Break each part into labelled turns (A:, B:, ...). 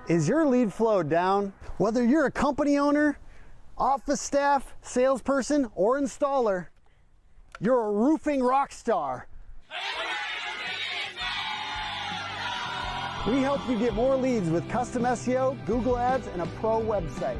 A: Is your lead flow down? Whether you're a company owner, office staff, salesperson, or installer, you're a roofing rock star. We help you get more leads with custom SEO, Google Ads, and a pro website.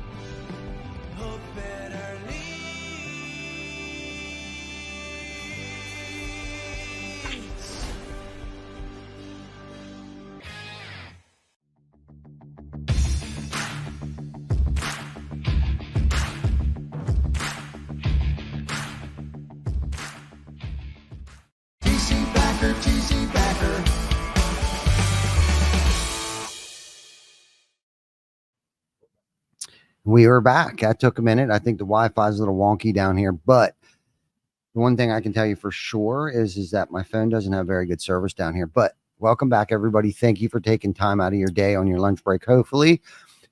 B: We are back. That took a minute. I think the Wi-Fi is a little wonky down here, but the one thing I can tell you for sure is that my phone doesn't have very good service down here. But welcome back, everybody. Thank you for taking time out of your day on your lunch break, hopefully,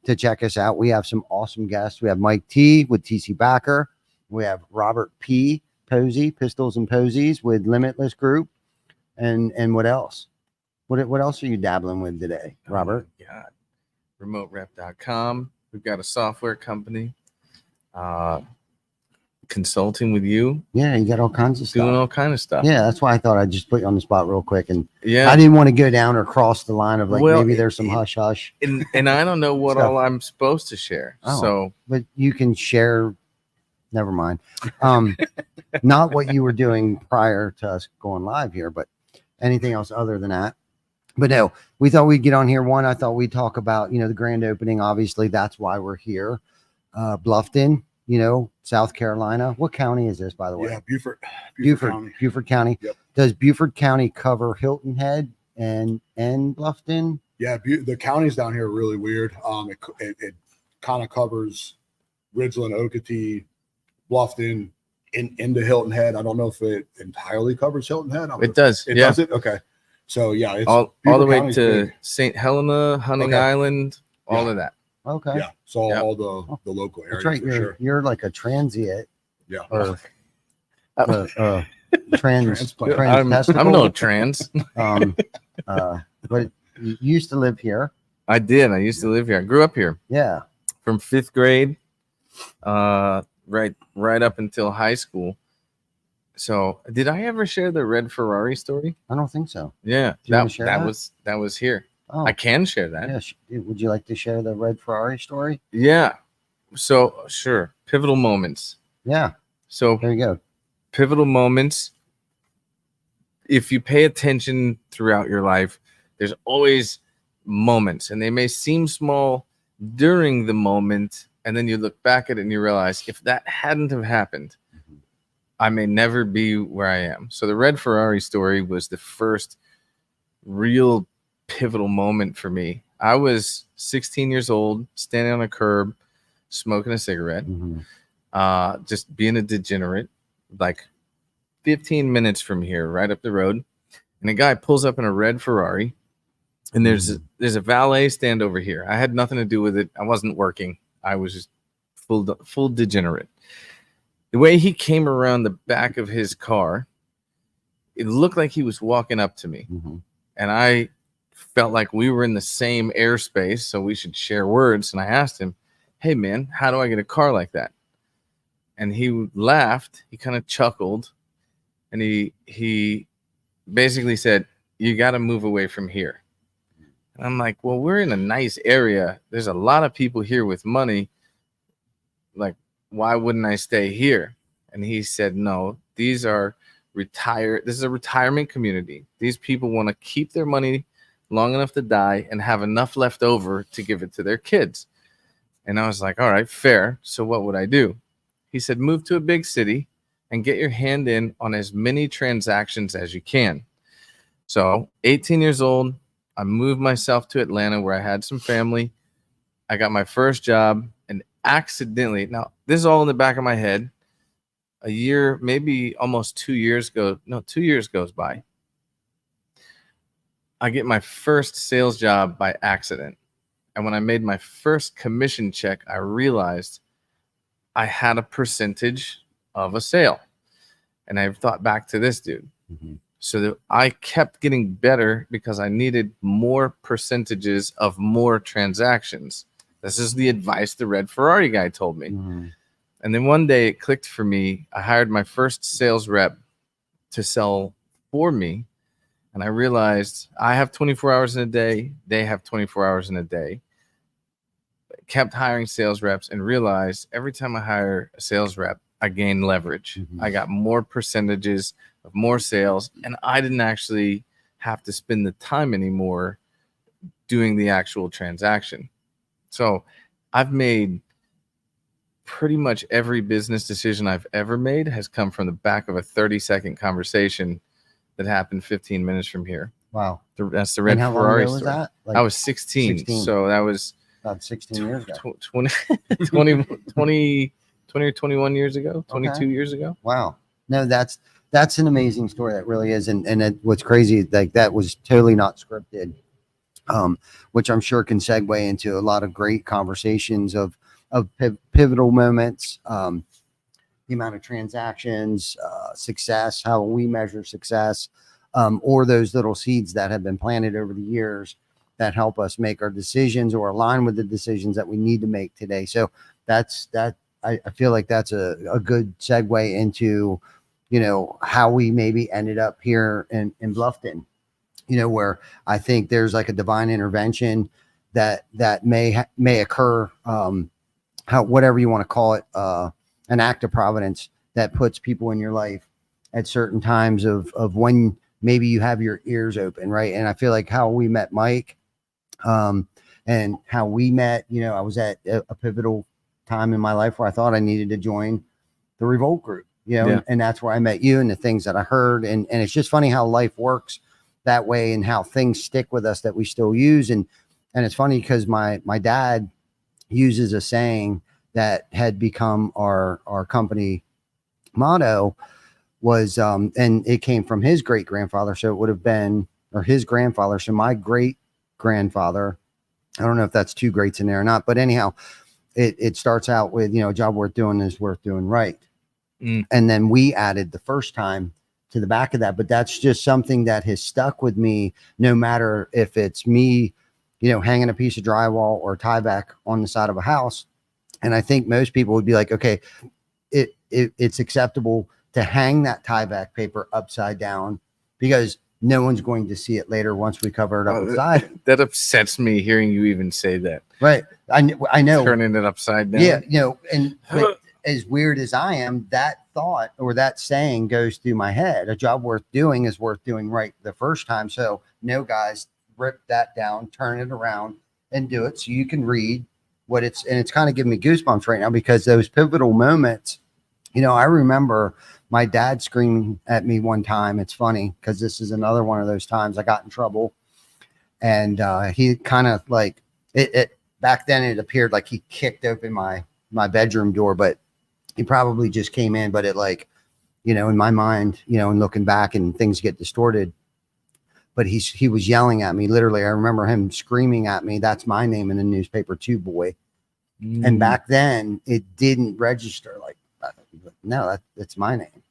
B: to check us out. We have some awesome guests. We have Mike T with TC Backer. We have Robert P. Posey, Pistols and Posies with Limitless Group. And what else? What else are you dabbling with today, Robert?
C: Oh my God. RemoteRep.com. We've got a software company, consulting with you.
B: Yeah, you got all kinds of stuff.
C: Doing all kind of stuff.
B: Yeah, that's why I thought I'd just put you on the spot real quick. And
C: yeah,
B: I didn't want to go down or cross the line of maybe there's some hush hush.
C: And I don't know what
B: stuff.
C: all I'm supposed to share.
B: Oh,
C: so,
B: but you can share. Never mind. Not what you were doing prior to us going live here, but anything else other than that. But no, we thought we'd get on here. One, I thought we'd talk about, the grand opening. Obviously, that's why we're here. Bluffton, South Carolina. What county is this, by the way?
D: Yeah, Beaufort County.
B: Beaufort County.
D: Yep.
B: Does Beaufort County cover Hilton Head and Bluffton?
D: Yeah, the counties down here are really weird. It kind of covers Ridgeland, Okeechobee, Bluffton, into Hilton Head. I don't know if it entirely covers Hilton Head.
C: It does.
D: It does it? Okay. So yeah, it's
C: all the way
D: County's
C: to
D: big.
C: St. Helena, Hunting Island, all of that.
B: Okay.
D: Yeah. So
C: Yep.
D: all the local areas.
B: That's right.
D: For sure.
B: You're like a transient
D: Yeah.
B: or transplant.
C: I'm no trans.
B: But you used to live here.
C: I did. I used to live here. I grew up here
B: Yeah.
C: from 5th grade, right up until high school. So, did I ever share the red Ferrari story?
B: I don't think so.
C: Yeah,
B: Do you wanna share that?
C: that was here.
B: Oh,
C: I can share that.
B: yeah. Would you like to share the red Ferrari story?
C: Yeah. So, sure. Pivotal moments.
B: Yeah.
C: So,
B: There you go.
C: pivotal moments. If you pay attention throughout your life, there's always moments, and they may seem small during the moment, and then you look back at it and you realize if that hadn't have happened, I may never be where I am. So the red Ferrari story was the first real pivotal moment for me. I was 16 years old, standing on a curb, smoking a cigarette, just being a degenerate, like 15 minutes from here, right up the road. And a guy pulls up in a red Ferrari, and there's a valet stand over here. I had nothing to do with it. I wasn't working. I was just full degenerate. The way he came around the back of his car, it looked like he was walking up to me. And I felt like we were in the same airspace, so we should share words. And I asked him, hey, man, how do I get a car like that? And he laughed. He kind of chuckled. And he basically said, you got to move away from here. And I'm like, well, we're in a nice area. There's a lot of people here with money. Like, why wouldn't I stay here? And he said, no, these are retired. This is a retirement community. These people want to keep their money long enough to die and have enough left over to give it to their kids. And I was like, all right, fair. So what would I do? He said, move to a big city and get your hand in on as many transactions as you can. So 18 years old, I moved myself to Atlanta where I had some family. I got my first job and accidentally, now this is all in the back of my head, a year, maybe almost 2 years ago. No, 2 years goes by. I get my first sales job by accident. And when I made my first commission check, I realized I had a percentage of a sale. And I've thought back to this dude.
B: Mm-hmm.
C: So that I kept getting better because I needed more percentages of more transactions. This is the advice the Red Ferrari guy told me.
B: Mm-hmm.
C: And then one day it clicked for me. I hired my first sales rep to sell for me. And I realized I have 24 hours in a day. They have 24 hours in a day. Kept hiring sales reps and realized every time I hire a sales rep, I gain leverage.
B: Mm-hmm.
C: I got more percentages of more sales, and I didn't actually have to spend the time anymore doing the actual transaction. So I've made pretty much every business decision I've ever made has come from the back of a 30-second conversation that happened 15 minutes from here.
B: Wow.
C: That's the Red
B: And how
C: Ferrari
B: long ago was
C: story.
B: that? Like
C: I was 16,
B: 16.
C: so that was
B: about 16 years ago.
C: 20 or 21 years ago, 22
B: Okay.
C: years ago.
B: Wow. No, that's an amazing story. That really is. And what's crazy, like that was totally not scripted, which I'm sure can segue into a lot of great conversations of pivotal moments, the amount of transactions, success, how we measure success, or those little seeds that have been planted over the years that help us make our decisions or align with the decisions that we need to make today. So I feel like that's a good segue into, how we maybe ended up here in Bluffton, where I think there's like a divine intervention that may occur, whatever you want to call it, an act of providence that puts people in your life at certain times of when maybe you have your ears open. Right. And I feel like how we met Mike, and how we met, I was at a pivotal time in my life where I thought I needed to join the Revolt group,
C: Yeah.
B: and that's where I met you and the things that I heard. And it's just funny how life works that way and how things stick with us that we still use. And it's funny because my dad uses a saying that had become our company motto was, and it came from his great grandfather. So it would have been, or his grandfather. So my great grandfather, I don't know if that's two greats in there or not, but anyhow, it starts out with, a job worth doing is worth doing right. And then we added the first time to the back of that, but that's just something that has stuck with me, no matter if it's me, hanging a piece of drywall or tie back on the side of a house. And I think most people would be like, okay, it's acceptable to hang that tie back paper upside down because no one's going to see it later once we cover it up inside.
C: That upsets me hearing you even say that.
B: Right. I know.
C: Turning it upside down.
B: Yeah. But as weird as I am, that thought or that saying goes through my head. A job worth doing is worth doing right the first time. So no, guys, rip that down, turn it around and do it so you can read what it's, and it's kind of giving me goosebumps right now because those pivotal moments, I remember my dad screaming at me one time. It's funny because this is another one of those times I got in trouble. And he kind of like it back then it appeared like he kicked open my bedroom door, but he probably just came in. But it like, in my mind, and looking back and things get distorted. But he was yelling at me. Literally, I remember him screaming at me. That's my name in the newspaper too, boy. And back then it didn't register like, no, that's my name.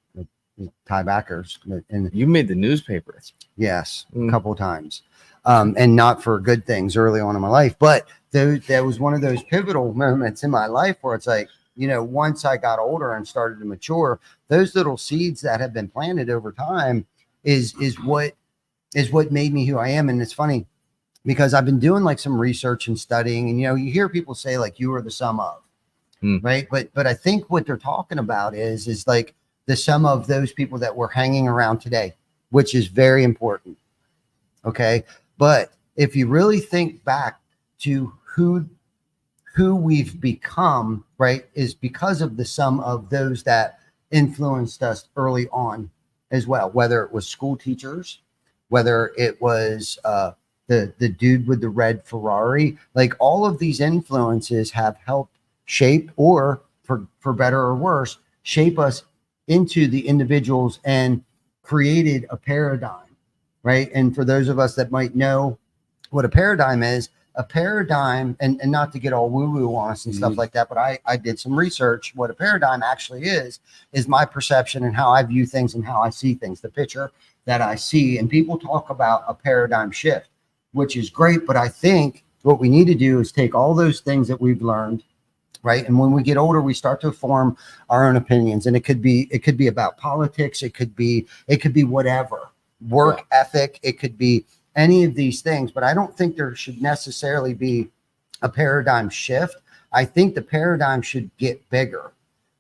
B: Ty Backers. And
C: you made the newspaper.
B: Yes, a couple of times. And not for good things early on in my life. But there was one of those pivotal moments in my life where it's like, once I got older and started to mature, those little seeds that have been planted over time is what made me who I am. And it's funny because I've been doing like some research and studying, and you hear people say like you are the sum of, right? But I think what they're talking about is like the sum of those people that we're hanging around today, which is very important. Okay. But if you really think back to who we've become, right, is because of the sum of those that influenced us early on as well, whether it was school teachers, whether it was the dude with the red Ferrari. Like all of these influences have helped shape, or for better or worse, shape us into the individuals and created a paradigm, right? And for those of us that might know what a paradigm is, a paradigm, and not to get all woo-woo on us and stuff like that, but I did some research. What a paradigm actually is my perception and how I view things and how I see things, the picture that I see. And people talk about a paradigm shift, which is great, but I think what we need to do is take all those things that we've learned, right? And when we get older, we start to form our own opinions. And it could be about politics, it could be whatever, work ethic, it could be any of these things. But I don't think there should necessarily be a paradigm shift. I think the paradigm should get bigger,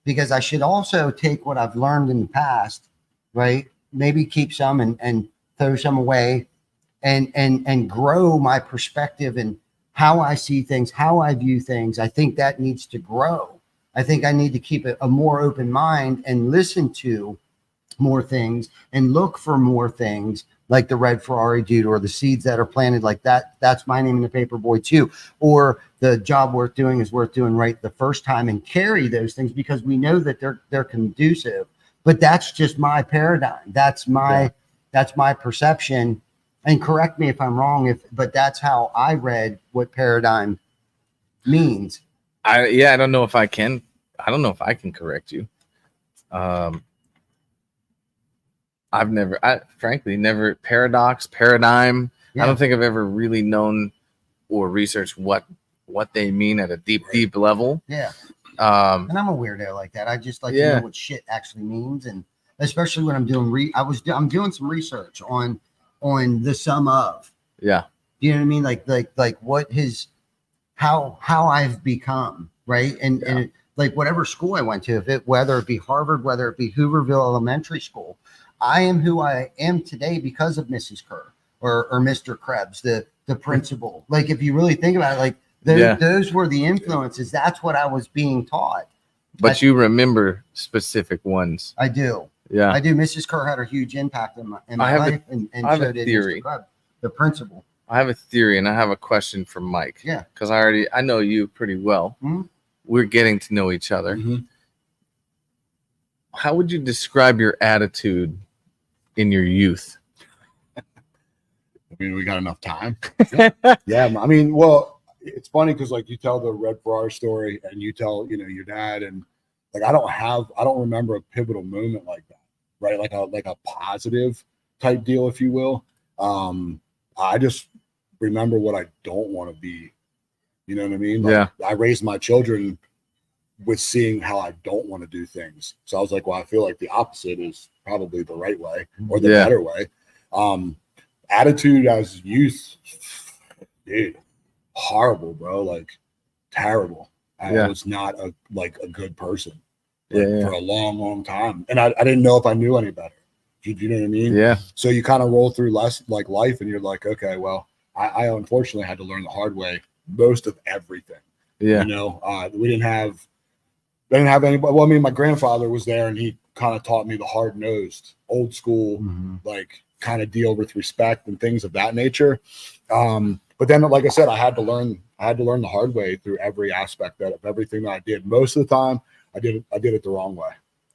B: because I should also take what I've learned in the past, right? Maybe keep some and throw some away, and grow my perspective and how I see things, how I view things. I think that needs to grow. I think I need to keep a more open mind and listen to more things and look for more things, like the red Ferrari dude, or the seeds that are planted like that. That's my name in the paper, boy, too. Or the job worth doing is worth doing right the first time, and carry those things because we know that they're conducive. But that's just my paradigm. That's my perception. And correct me if I'm wrong, but that's how I read what paradigm means.
C: I don't know if I can. I don't know if I can correct you. I've frankly never paradigm. Yeah. I don't think I've ever really known or researched what they mean at a deep level.
B: Yeah. And I'm a weirdo like that. I just like to know what shit actually means, and especially when I'm doing I'm doing some research on the sum of.
C: Yeah.
B: You know what I mean? Like what how I've become, right? And like whatever school I went to, whether it be Harvard, whether it be Hooverville Elementary School, I am who I am today because of Mrs. Kerr or Mr. Krebs, the principal. Like if you really think about it, like those were the influences. That's what I was being taught.
C: But you remember specific ones.
B: I do.
C: Yeah,
B: I do. Mrs. Kerr had a huge impact in my life, and so did Mr. Krebs, the principal.
C: I have a theory, and I have a question for Mike.
B: Yeah,
C: because I know you pretty well. Mm-hmm. We're getting to know each other. Mm-hmm. How would you describe your attitude in your youth?
D: I mean, we got enough time. Yeah. I mean, well, it's funny because like you tell the red Ferrari story, and you tell your dad, and like I don't remember a pivotal moment like that, right? Like a positive type deal, if you will. I just remember what I don't want to be. You know what I mean? Like, I raised my children with seeing how I don't want to do things. So I was like, well, I feel like the opposite is probably the right way or the better way. Attitude as youth, dude, horrible, bro. Like terrible. I was not a good person for a long time. And I didn't know if I knew any better. Do you know what I mean?
C: Yeah.
D: So you kind of roll through life and you're like, okay, well, I unfortunately had to learn the hard way most of everything.
C: Yeah.
D: We didn't have anybody. Well, I mean, my grandfather was there, and he kind of taught me the hard-nosed, old school, like kind of deal with respect and things of that nature. But then, like I said, I had to learn the hard way through every aspect of everything that I did. Most of the time, I did it the wrong way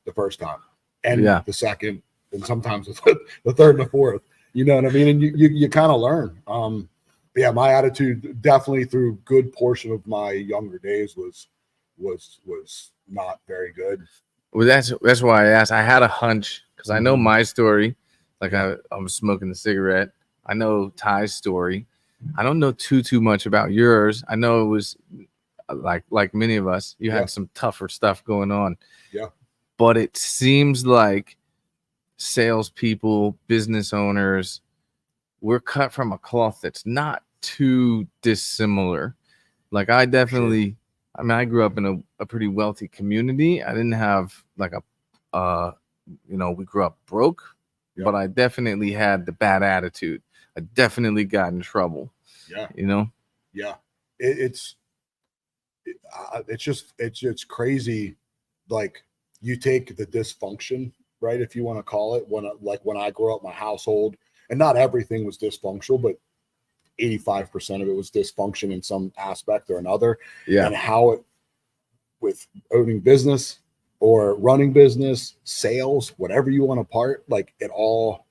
D: the first time, and the second, and sometimes the third and the fourth. You know what I mean? And you kind of learn. My attitude definitely through good portion of my younger days was not very good.
C: Well, that's why I asked. I had a hunch because I know my story. Like I'm smoking the cigarette. I know Ty's story. I don't know too much about yours. I know it was like many of us, you had some tougher stuff going on.
D: Yeah.
C: But it seems like salespeople, business owners, we're cut from a cloth that's not too dissimilar. Like I definitely, I mean, I grew up in a pretty wealthy community. I didn't have like we grew up broke, but I definitely had the bad attitude. I definitely got in trouble.
D: Yeah.
C: Yeah.
D: It's just crazy. Like you take the dysfunction, right? If you want to call it, when I grew up, my household, and not everything was dysfunctional, but 85% of it was dysfunction in some aspect or another.
C: Yeah.
D: And how it, with owning business or running business, sales, whatever you want to part, like it all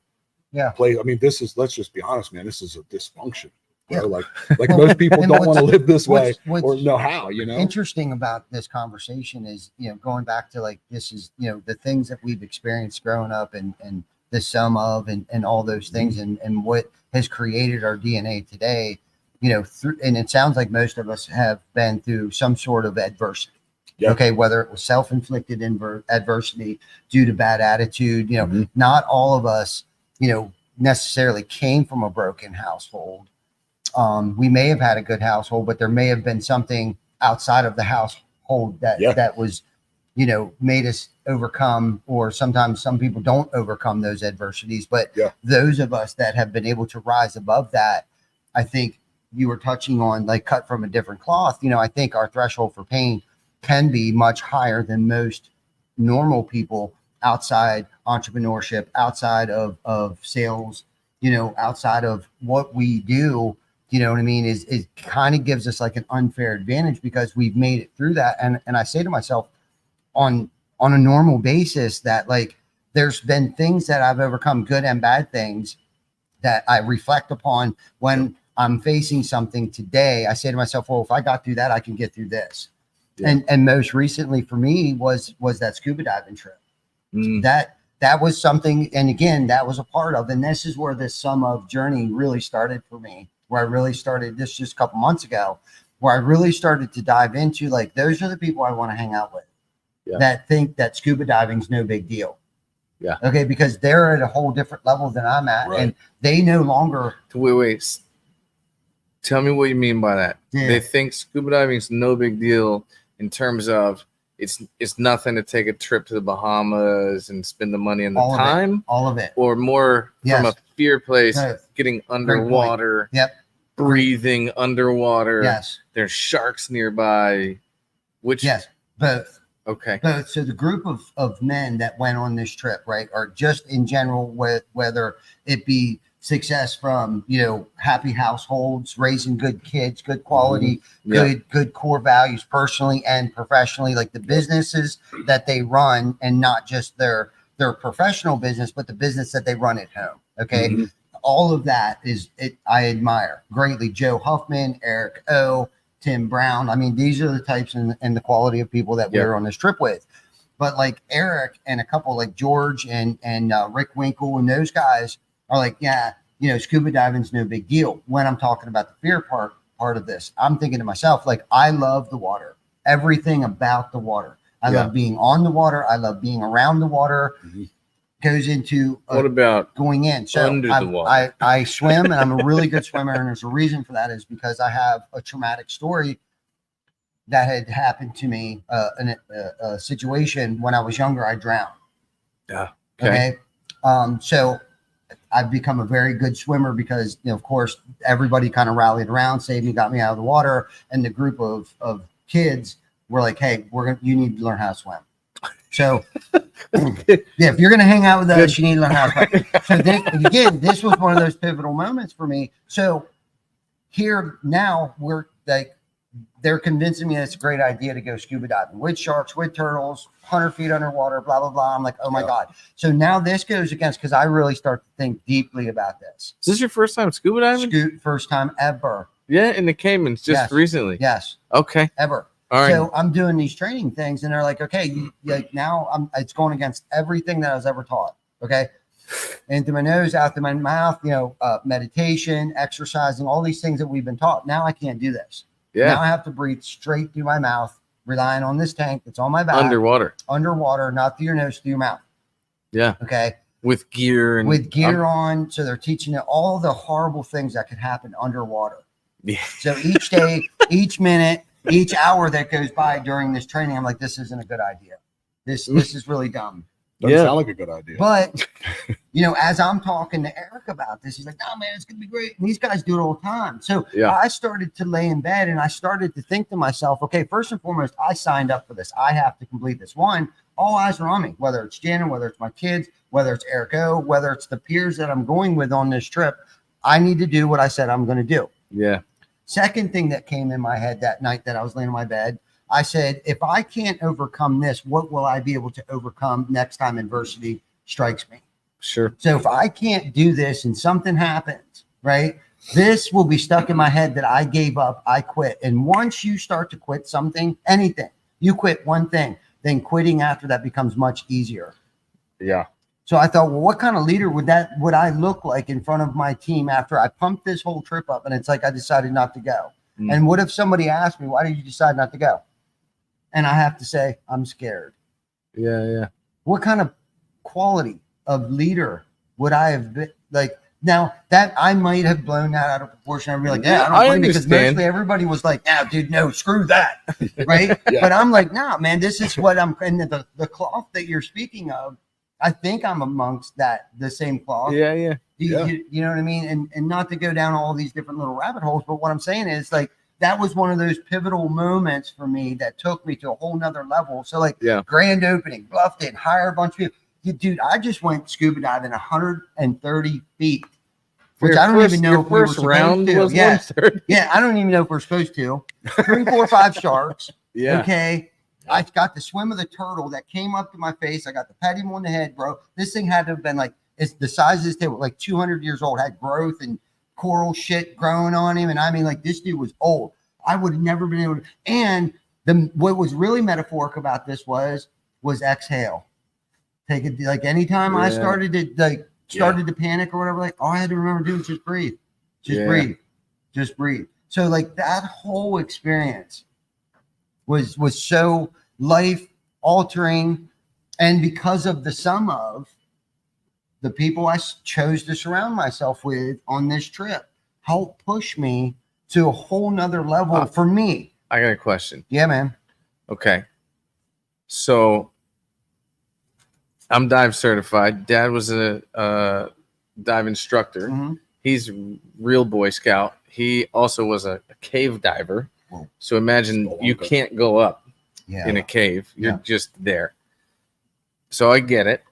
D: plays. I mean, this is, let's just be honest, man, this is a dysfunction.
B: Yeah.
D: Like most people don't want to live this way or know how,
B: Interesting about this conversation is, going back to like, this is, the things that we've experienced growing up and the sum of, and all those things and what has created our DNA today, and it sounds like most of us have been through some sort of adversity.
D: Yeah.
B: Okay. Whether it was self-inflicted adversity due to bad attitude, not all of us, necessarily came from a broken household. We may have had a good household, but there may have been something outside of the household that was, made us overcome, or sometimes some people don't overcome those adversities. But those of us that have been able to rise above that, I think you were touching on, like, cut from a different cloth. I think our threshold for pain can be much higher than most normal people outside entrepreneurship, outside of sales, outside of what we do. You know what I mean? Is kind of gives us like an unfair advantage because we've made it through that. And I say to myself on a normal basis that, like, there's been things that I've overcome, good and bad things, that I reflect upon when I'm facing something today. I say to myself, well, if I got through that, I can get through this. Yeah. And most recently for me was that scuba diving trip. That was something. And again, that was a part of, and this is where this sum of journey really started for me, where I really started this just a couple months ago, where I really started to dive into, like, those are the people I want to hang out with that think that scuba diving is no big deal. Yeah. Okay. Because they're at a whole different level than I'm at. Right. And they no longer.
C: Wait. Tell me what you mean by that. Yeah. They think scuba diving is no big deal in terms of it's nothing to take a trip to the Bahamas and spend the money and the time.
B: All of it.
C: Or more from a fear place, getting underwater, breathing underwater. Yes. There's sharks nearby.
B: Both.
C: Okay.
B: Both. So the group of men that went on this trip, right, are just in general, whether it be success from, happy households, raising good kids, good quality, good core values personally and professionally, like the businesses that they run, and not just their professional business, but the business that they run at home. Okay. Mm-hmm. All of that I admire greatly. Joe Huffman, Eric O, Tim Brown. I mean, these are the types and the quality of people that we're on this trip with. But like Eric and a couple like George and Rick Winkle and those guys are like, scuba diving's no big deal. When I'm talking about the fear part of this, I'm thinking to myself, like, I love the water, everything about the water. I love being on the water. I love being around the water. Mm-hmm. Goes into
C: what about
B: going in? So
C: under the water?
B: I swim, and I'm a really good swimmer, and there's a reason for that, is because I have a traumatic story that had happened to me in a situation when I was younger. I drowned.
C: Yeah.
B: Okay. So I've become a very good swimmer because, of course, everybody kind of rallied around, saved me, got me out of the water. And the group of kids were like, hey, you need to learn how to swim. So if you're going to hang out with us, you need to learn how to swim. So this was one of those pivotal moments for me. So here now we're like, they're convincing me it's a great idea to go scuba diving with sharks, with turtles, 100 feet underwater, blah, blah, blah. I'm like, oh my God. So now this goes against, because I really start to think deeply about this.
C: Is this your first time scuba diving?
B: First time ever.
C: Yeah, in the Caymans, just recently.
B: Yes.
C: Okay.
B: Ever.
C: All right.
B: So I'm doing these training things, and they're like, okay, now it's going against everything that I was ever taught. Okay. In through my nose, out through my mouth, meditation, exercising, all these things that we've been taught. Now I can't do this. Yeah. Now I have to breathe straight through my mouth, relying on this tank that's on my back. Underwater, not through your nose, through your mouth.
C: Yeah.
B: Okay.
C: With gear
B: on. So they're teaching you all the horrible things that could happen underwater.
C: Yeah.
B: So each day, each minute, each hour that goes by during this training, I'm like, this isn't a good idea. This is really dumb.
D: Doesn't
C: Yeah.
D: sound like a good idea.
B: But, as I'm talking to Eric about this, he's like, "No, man, it's going to be great." And these guys do it all the time. So
C: Yeah.
B: I started to lay in bed and I started to think to myself, okay, first and foremost, I signed up for this. I have to complete this. One, all eyes are on me, whether it's Shannon, whether it's my kids, whether it's Eric O, whether it's the peers that I'm going with on this trip. I need to do what I said I'm going to do.
C: Yeah.
B: Second thing that came in my head that night that I was laying in my bed, I said, if I can't overcome this, what will I be able to overcome next time adversity strikes me?
C: Sure.
B: So if I can't do this and something happens, right, this will be stuck in my head that I gave up, I quit. And once you start to quit something, anything, you quit one thing, then quitting after that becomes much easier.
C: Yeah.
B: So I thought, well, what kind of leader would I look like in front of my team after I pumped this whole trip up and it's like I decided not to go?
C: Mm.
B: And what if somebody asked me, why did you decide not to go? And I have to say, I'm scared.
C: Yeah. Yeah.
B: What kind of quality of leader would I have been? Like, now that I might have blown that out of proportion. I'd be like, yeah, I don't because mostly everybody was like, nah, dude, no, screw that. Right.
D: Yeah.
B: But I'm like, nah, man, this is what I'm, and the cloth that you're speaking of, I think I'm amongst the same cloth.
C: Yeah. Yeah.
B: You know what I mean? And not to go down all these different little rabbit holes, but what I'm saying is like, that was one of those pivotal moments for me that took me to a whole nother level. So like grand opening, Bluffton, hire a bunch of people. Dude, I just went scuba diving 130 feet, which I don't even know if we were supposed to. Yeah, I don't even know if we're supposed to. 3, 4, 5 sharks.
C: Yeah.
B: Okay. I got the swim of the turtle that came up to my face. I got to pat him on the head, bro. This thing had to have been like, it's the size of this table, like 200 years old, had growth and coral shit growing on him. And I mean, like, this dude was old. I would have never been able to. And what was really metaphoric about this was exhale. Take it, like anytime I started to panic or whatever, like all I had to remember to do was just breathe. Just breathe. So like that whole experience was so life altering. And because of the sum of the people I chose to surround myself with on this trip, helped push me to a whole nother level for me.
C: I got a question.
B: Yeah, man.
C: Okay. So I'm dive certified. Dad was a dive instructor.
B: Mm-hmm.
C: He's real Boy Scout. He also was a cave diver.
B: Whoa.
C: So imagine you can't go up in a cave. You're
B: Yeah.
C: just there. So I get it.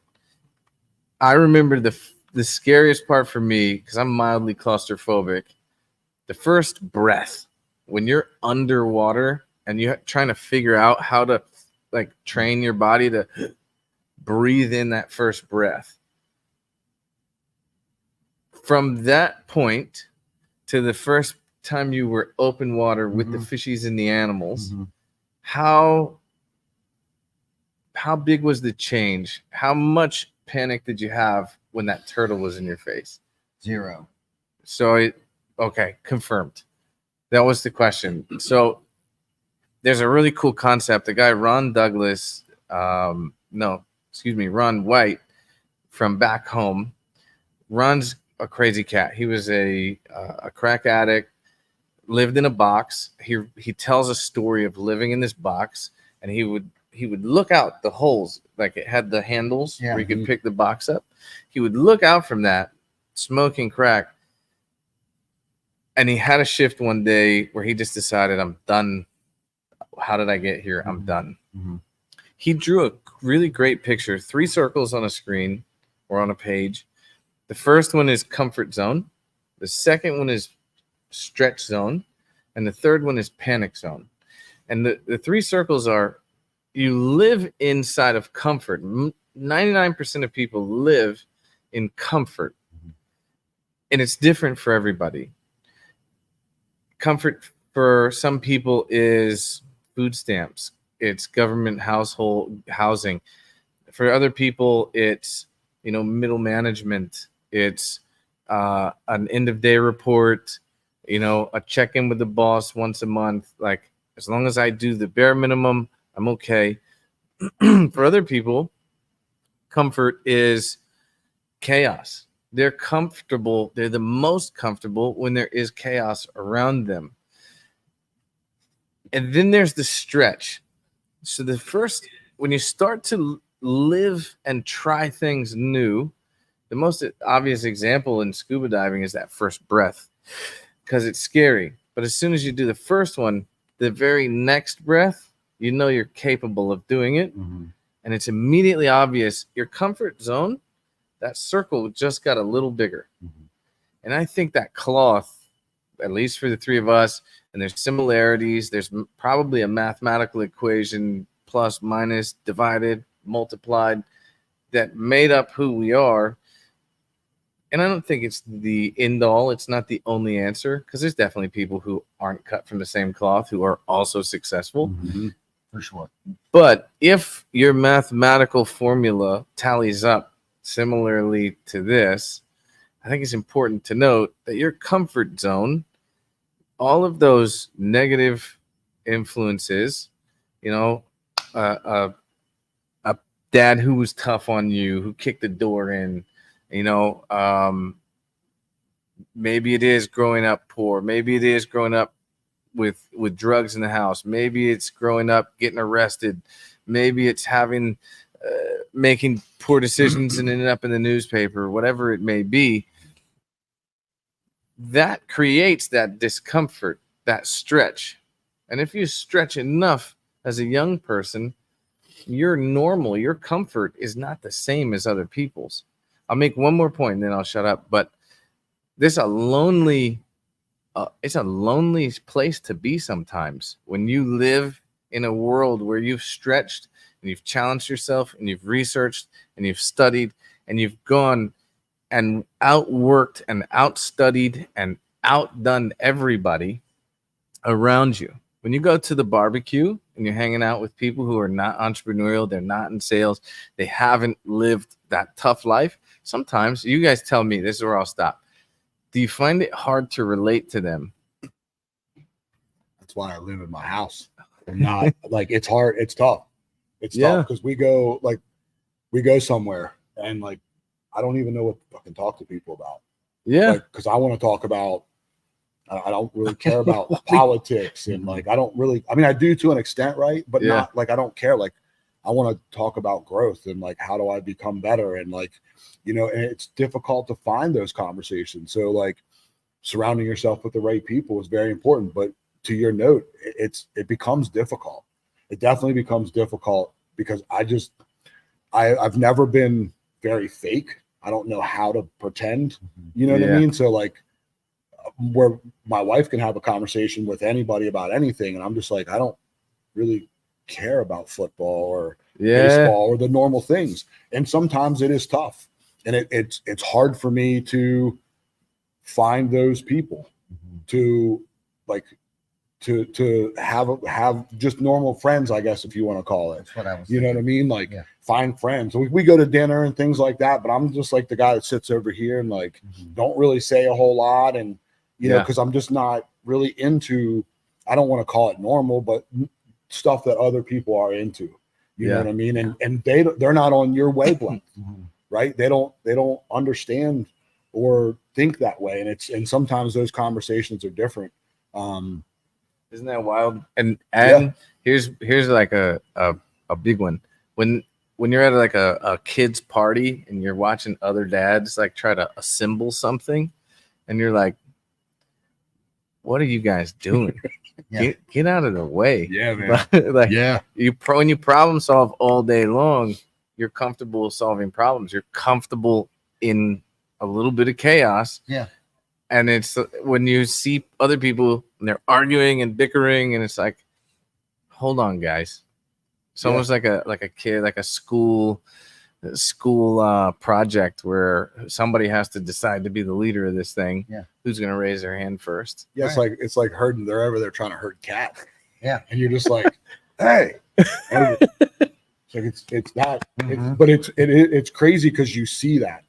C: I remember the scariest part for me, because I'm mildly claustrophobic, the first breath when you're underwater and you're trying to figure out how to like train your body to breathe in that first breath. From that point to the first time you were open water with the fishies and the animals, how big was the change? How much panic did you have when that turtle was in your face?
B: 0.
C: So okay, confirmed. That was the question. So there's a really cool concept. The guy Ron White from back home. Ron's a crazy cat. He was a crack addict, lived in a box. He tells a story of living in this box, and he would look out the holes, like it had the handles where you could pick the box up. He would look out from that, smoking crack. And he had a shift one day where he just decided, I'm done. How did I get here? I'm done. He drew a really great picture, 3 circles on a screen or on a page. The first one is comfort zone. The second one is stretch zone. And the third one is panic zone. And the 3 circles are, you live inside of comfort. 99% of people live in comfort. And it's different for everybody. Comfort for some people is food stamps. It's government household housing. For other people, it's middle management. It's an end of day report. A check in with the boss once a month. Like, as long as I do the bare minimum, I'm okay. For other people, comfort is chaos. They're comfortable. They're the most comfortable when there is chaos around them. And then there's the stretch. So when you start to live and try things new. The most obvious example in scuba diving is that first breath, because it's scary. But as soon as you do the first one, the very next breath, you know you're capable of doing it. And it's immediately obvious. Your comfort zone, that circle just got a little bigger. And I think that cloth, at least for the three of us, and there's similarities. There's probably a mathematical equation, plus, minus, divided, multiplied, that made up who we are. And I don't think it's the end all. It's not the only answer, because there's definitely people who aren't cut from the same cloth who are also successful.
B: For sure.
C: But if your mathematical formula tallies up similarly to this, I think it's important to note that your comfort zone, all of those negative influences, you know, a dad who was tough on you, who kicked the door in, you know, maybe it is growing up poor. Maybe it is growing up with drugs in the house. Maybe it's growing up getting arrested. Maybe it's having making poor decisions and ending up in the newspaper, whatever it may be. That creates that discomfort, that stretch. And if you stretch enough as a young person, your normal, your comfort is not the same as other people's. I'll make one more point and then I'll shut up. But it's a lonely place to be sometimes when you live in a world where you've stretched and you've challenged yourself and you've researched and you've studied and you've gone and outworked and outstudied and outdone everybody around you. When you go to the barbecue and you're hanging out with people who are not entrepreneurial, they're not in sales, they haven't lived that tough life. Sometimes, you guys tell me, this is where I'll stop. Do you find it hard to relate to them?
D: That's why I live in my house. And not like, it's hard. It's tough. It's tough because we go somewhere and like, I don't even know what to fucking talk to people about.
C: Yeah.
D: Like, because I want to talk about, I don't really care about politics and like, I don't really, I mean, I do to an extent, right? But not like, I don't care. Like, I want to talk about growth and like, how do I become better? And like, you know, and it's difficult to find those conversations. So like surrounding yourself with the right people is very important. But to your note, it becomes difficult. It definitely becomes difficult because I've never been very fake. I don't know how to pretend, you know what I mean? So like where my wife can have a conversation with anybody about anything. And I'm just like, I don't really care about football or baseball or the normal things. And sometimes it is tough. And it's hard for me to find those people to like, to have just normal friends, I guess, if you want to call it.
B: That's what I was
D: you know what I mean? Like find friends. We go to dinner and things like that, but I'm just like the guy that sits over here and like don't really say a whole lot. And you know, because I'm just not really into, I don't want to call it normal, but stuff that other people are into. You know what I mean? And they're not on your wavelength, right? They don't understand or think that way. And sometimes those conversations are different.
C: Isn't that wild? And here's like a big one. When you're at like a kid's party and you're watching other dads like try to assemble something, and you're like, what are you guys doing? Get out of the way.
D: Yeah, man.
C: Like when you problem solve all day long, you're comfortable solving problems. You're comfortable in a little bit of chaos. Yeah. And it's when you see other people and they're arguing and bickering, and it's like, hold on, guys. It's almost like a kid, like a school project where somebody has to decide to be the leader of this thing. Yeah. Who's going to raise their hand first?
D: Yeah. It's like herding. They're over there trying to herd cats. Yeah. And you're just like, hey. It's that. But it's crazy because you see that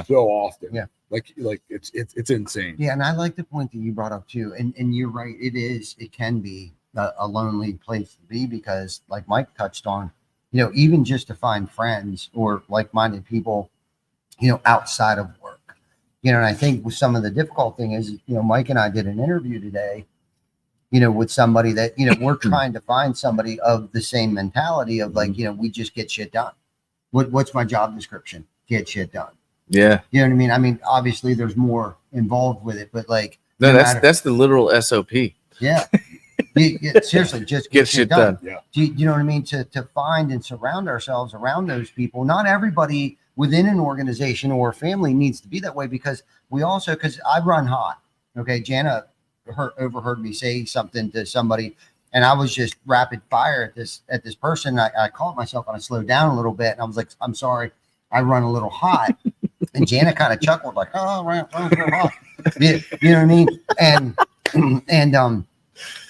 D: so often. Yeah. Like it's insane.
B: Yeah, and I like the point that you brought up too. And you're right, it can be a lonely place to be because like Mike touched on, you know, even just to find friends or like-minded people, you know, outside of work. You know, and I think with some of the difficult thing is, you know, Mike and I did an interview today, you know, with somebody that, you know, we're trying to find somebody of the same mentality of like, you know, we just get shit done. What's my job description? Get shit done.
C: Yeah.
B: You know what I mean? I mean, obviously there's more involved with it, but like,
C: No, that's the literal SOP.
B: yeah. Seriously, just
C: Get shit done.
D: Yeah.
B: You know what I mean? To find and surround ourselves around those people. Not everybody within an organization or family needs to be that way, because we also, because I run hot. Okay. Jana overheard me say something to somebody, and I was just rapid fire at this person. I caught myself and I slowed down a little bit, and I was like, I'm sorry, I run a little hot. And Jana kind of chuckled like, oh, right, hot. You know what I mean? And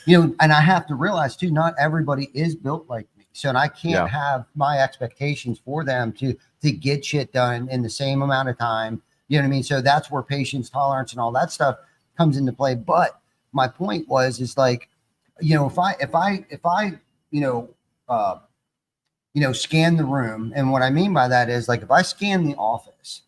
B: you know, and I have to realize too, not everybody is built like me. So, and I can't have my expectations for them to get shit done in the same amount of time. You know what I mean? So that's where patience, tolerance, and all that stuff comes into play. But my point is like, you know, if I, scan the room, and what I mean by that is like, if I scan the office,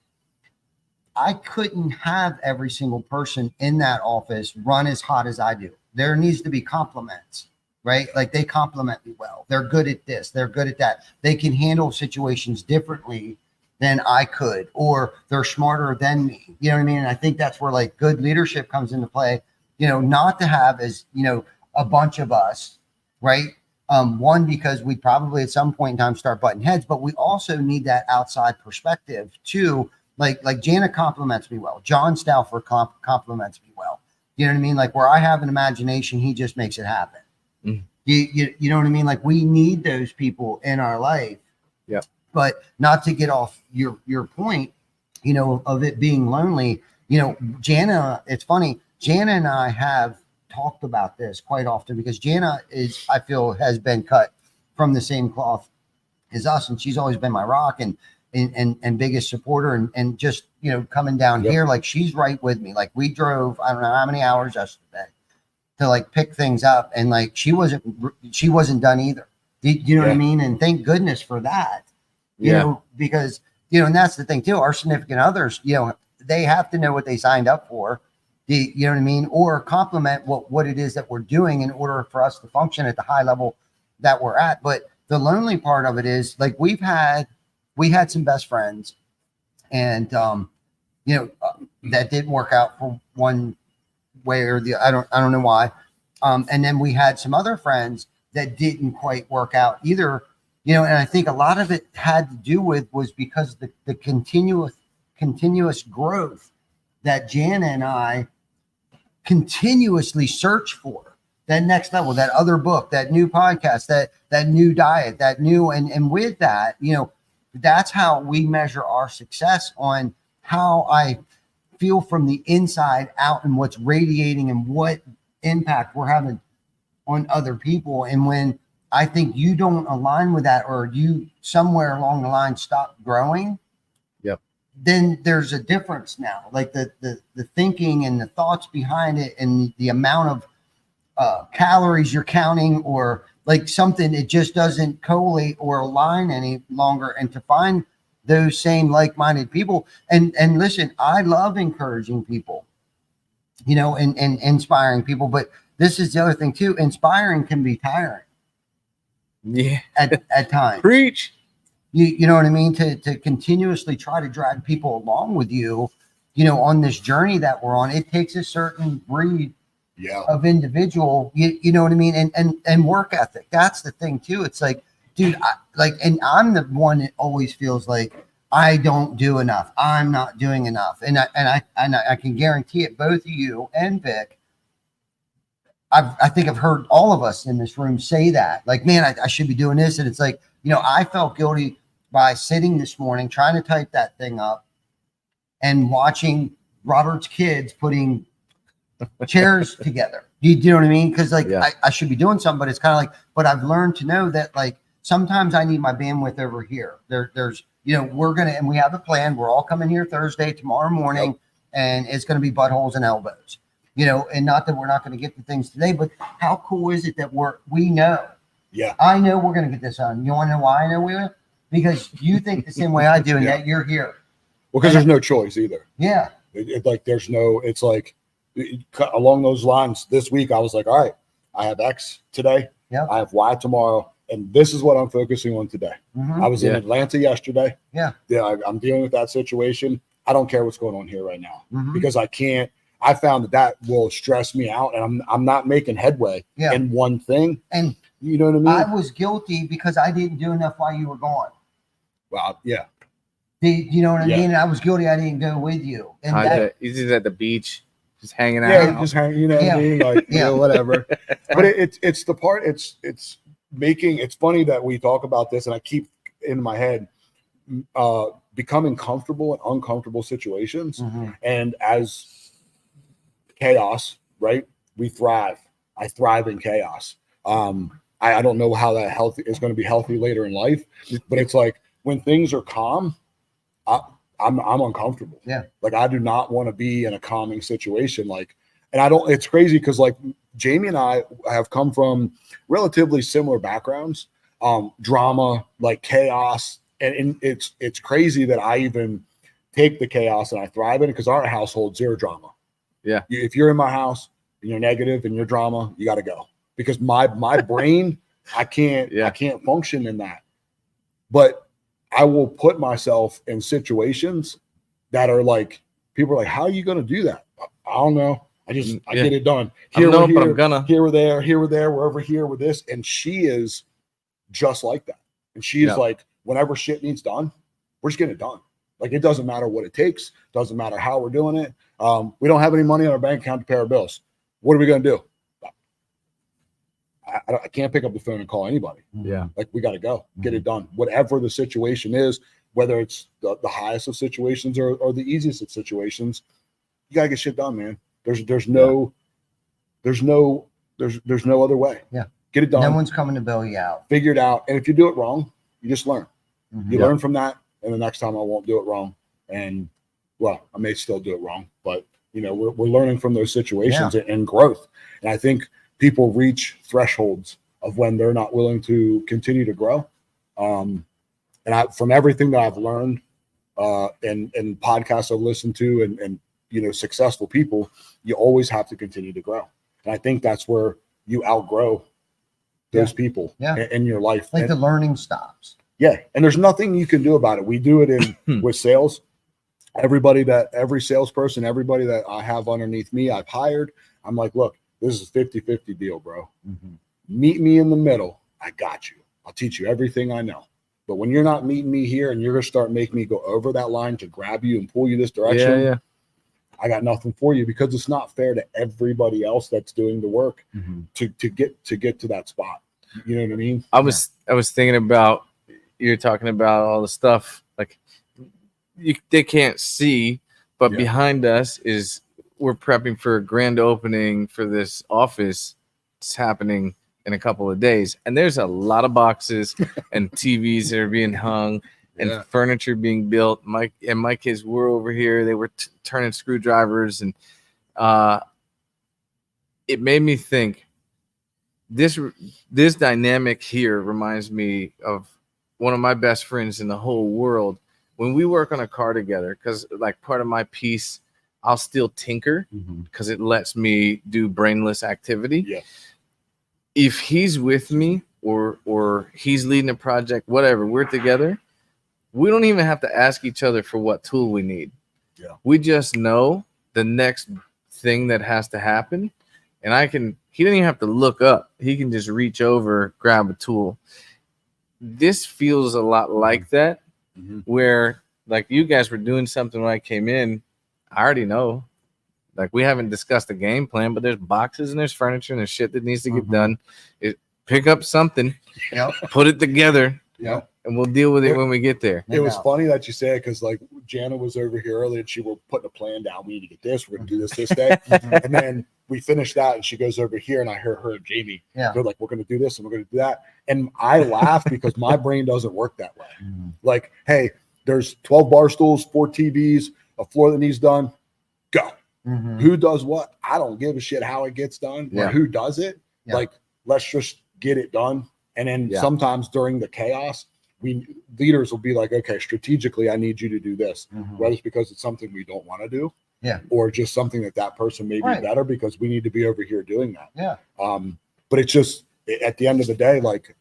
B: I couldn't have every single person in that office run as hot as I do. There needs to be compliments, right? Like they compliment me well. They're good at this. They're good at that. They can handle situations differently than I could, or they're smarter than me. You know what I mean? And I think that's where like good leadership comes into play, you know, not to have as, you know, a bunch of us, right? One, because we probably at some point in time start butting heads, but we also need that outside perspective too. Like Jana compliments me well. John Stauffer compliments me well. You know what I mean? Like where I have an imagination, he just makes it happen. Mm. You know what I mean? Like we need those people in our life.
C: Yeah.
B: But not to get off your point, you know, of it being lonely. You know, Jana, it's funny. Jana and I have talked about this quite often, because Jana is, I feel, has been cut from the same cloth as us, and she's always been my rock and biggest supporter, and just, you know, coming down here, like she's right with me. Like we drove, I don't know how many hours yesterday to like pick things up, and like she wasn't done either. You know what I mean? And thank goodness for that. You know, because, you know, and that's the thing too, our significant others, you know, they have to know what they signed up for. You know what I mean? Or compliment what it is that we're doing in order for us to function at the high level that we're at. But the lonely part of it is like we had some best friends, and you know, that didn't work out for one way or the, I don't know why. And then we had some other friends that didn't quite work out either, you know, and I think a lot of it had to do with was because the continuous growth that Jana and I continuously search for, that next level, that other book, that new podcast, that new diet, that new, and with that, you know, that's how we measure our success, on how I feel from the inside out and what's radiating and what impact we're having on other people. And when I think you don't align with that, or you somewhere along the line stop growing, then there's a difference now. Like the thinking and the thoughts behind it, and the amount of calories you're counting, or like something, it just doesn't collate or align any longer. And to find those same like-minded people, and listen, I love encouraging people, you know, and inspiring people, but this is the other thing too. Inspiring can be tiring. Yeah. At times.
C: Preach.
B: You know what I mean? To continuously try to drag people along with you, you know, on this journey that we're on, it takes a certain breed of individual, you know what I mean? And work ethic. That's the thing too. It's like, dude, and I'm the one that always feels like I don't do enough. I'm not doing enough. And I can guarantee it, both of you and Vic, I think I've heard all of us in this room say that, like, man, I should be doing this. And it's like, you know, I felt guilty by sitting this morning trying to type that thing up and watching Robert's kids putting chairs together. Do you know what I mean? Because like I should be doing something, but it's kind of like, but I've learned to know that like sometimes I need my bandwidth over here. There's, you know, and we have a plan. We're all coming here Thursday, tomorrow morning, and it's going to be buttholes and elbows, you know, and not that we're not going to get the things today, but how cool is it that we know? Yeah, I know we're going to get this on. You want to know why I know we will? Because you think the same way I do, and yet you're here.
D: Well, because there's no choice either.
B: Yeah.
D: Like there's no, it's like along those lines this week, I was like, all right, I have X today. Yeah. I have Y tomorrow. And this is what I'm focusing on today.
B: Mhm.
D: I was in Atlanta yesterday.
B: Yeah.
D: I'm dealing with that situation. I don't care what's going on here right now
B: Mhm.
D: because I found that will stress me out, and I'm not making headway in one thing.
B: And
D: you know what I mean?
B: I was guilty because I didn't do enough while you were gone.
D: Well, yeah.
B: You know what I mean? I was guilty. I didn't go with you. And
C: He's just at the beach, just hanging out.
D: Yeah, just hang, you know what I mean? Like, you know, whatever. But it's the part, it's funny that we talk about this, and I keep in my head becoming comfortable in uncomfortable situations.
B: Mhm.
D: And as chaos, right? We thrive. I thrive in chaos. I don't know how that healthy is going to be healthy later in life, but it's like when things are calm, I'm uncomfortable.
B: Yeah.
D: Like I do not want to be in a calming situation. Like, and I don't, it's crazy because like Jamie and I have come from relatively similar backgrounds, drama, like chaos. And it's crazy that I even take the chaos and I thrive in it because our household, zero drama.
C: Yeah.
D: If you're in my house and you're negative and you're drama, you got to go because my brain, I can't function in that. But I will put myself in situations that are like, people are like, how are you going to do that? I don't know. I get it done.
C: But I'm gonna.
D: Here or there, we're over here with this. And she is just like that. And she is like, whenever shit needs done, we're just getting it done. Like, it doesn't matter what it takes. Doesn't matter how we're doing it. We don't have any money on our bank account to pay our bills. What are we going to do? I can't pick up the phone and call anybody.
C: Yeah.
D: Like, we got to go get it done. Whatever the situation is, whether it's the highest of situations or the easiest of situations, you got to get shit done, man. There's no other way.
B: Yeah.
D: Get it done.
B: No one's coming to bail you out.
D: Figure it out. And if you do it wrong, you just learn.
B: Mhm.
D: You learn from that. And the next time I won't do it wrong. And well, I may still do it wrong, but you know, we're learning from those situations and growth. And I think people reach thresholds of when they're not willing to continue to grow. And from everything that I've learned and podcasts I've listened to and you know, successful people, you always have to continue to grow. And I think that's where you outgrow those people in your life.
B: Like the learning stops.
D: Yeah. And there's nothing you can do about it. We do it in with sales. Every salesperson, everybody that I have underneath me, I've hired. I'm like, look, this is a 50-50 deal, bro. Mm-hmm. Meet me in the middle. I got you. I'll teach you everything I know. But when you're not meeting me here and you're going to start making me go over that line to grab you and pull you this direction, I got nothing for you because it's not fair to everybody else that's doing the work to get to that spot. You know what I mean?
C: I was thinking about, you're talking about all the stuff like they can't see, but behind us is we're prepping for a grand opening for this office. It's happening in a couple of days, and there's a lot of boxes and TVs that are being hung and furniture being built. My kids were over here. They were turning screwdrivers, and it made me think. This dynamic here reminds me of one of my best friends in the whole world. When we work on a car together, because like part of my piece, I'll still tinker because it lets me do brainless activity.
D: Yeah.
C: If he's with me or he's leading a project, whatever, we're together, we don't even have to ask each other for what tool we need.
D: Yeah.
C: We just know the next thing that has to happen. And he didn't even have to look up. He can just reach over, grab a tool. This feels a lot like that, where like you guys were doing something when I came in. I already know. Like, we haven't discussed a game plan, but there's boxes and there's furniture and there's shit that needs to get done. Pick up something, put it together, and we'll deal with it when we get there.
D: It was funny that you said, because like Jana was over here earlier and she were putting a plan down. We need to get this. We're going to do this day. And then we finished that and she goes over here and I hear her and Jamie. They're like, we're going to do this and we're going to do that. And I laugh because my brain doesn't work that way. Like, hey, there's 12 bar stools, 4 TVs, a floor that needs done. Go. Who does what? I don't give a shit how it gets done or who does it. Like, let's just get it done. And then sometimes during the chaos, leaders will be like, okay, strategically, I need you to do this, whether it's because it's something we don't want to do, or just something that person may be better because we need to be over here doing that. But it's just at the end of the day, like,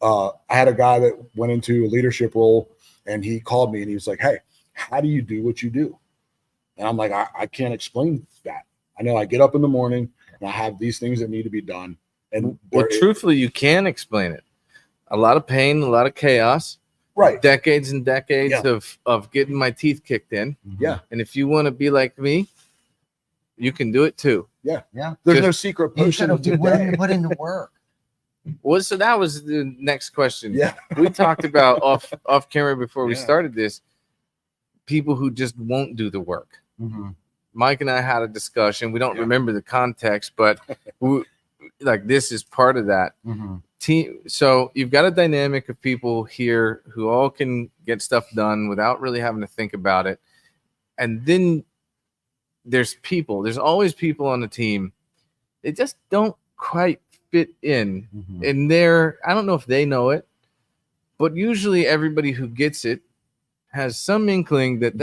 D: I had a guy that went into a leadership role, and he called me and he was like, "Hey, how do you do what you do?" And I'm like, I can't explain that. I know I get up in the morning and I have these things that need to be done. And
C: Well, truthfully, you can explain it. A lot of pain, a lot of chaos,
D: right.
C: decades and decades
D: Yeah.
C: of getting my teeth kicked in.
D: Yeah.
C: And if you want to be like me, you can do it too.
B: Yeah.
D: There's
C: Just-
D: no secret
B: You
D: potion
B: gotta be willing to
D: today.
B: put in the work.
C: Well, so that was the next question.
D: Yeah.
C: We talked about off camera before we
D: Yeah.
C: started this. People who just won't do the work. Mike and I had a discussion. We don't remember the context, but like this is part of that team. So you've got a dynamic of people here who all can get stuff done without really having to think about it. And then there's always people on the team. They just don't quite fit in. And I don't know if they know it, but usually everybody who gets it has some inkling that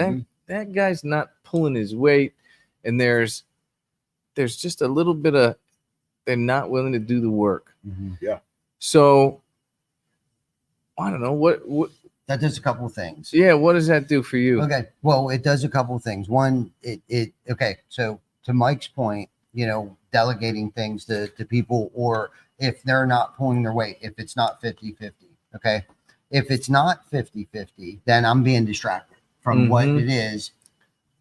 C: that guy's not pulling his weight, and there's just a little bit of they're not willing to do the work.
D: Yeah.
C: So I don't know what
B: That does a couple of things.
C: yeah, what does that do for you?
B: Okay. Well, it does a couple of things. One, okay. So to Mike's point, delegating things to people, or if they're not pulling their weight, if it's not 50-50, okay. If it's not 50-50, then I'm being distracted from what it is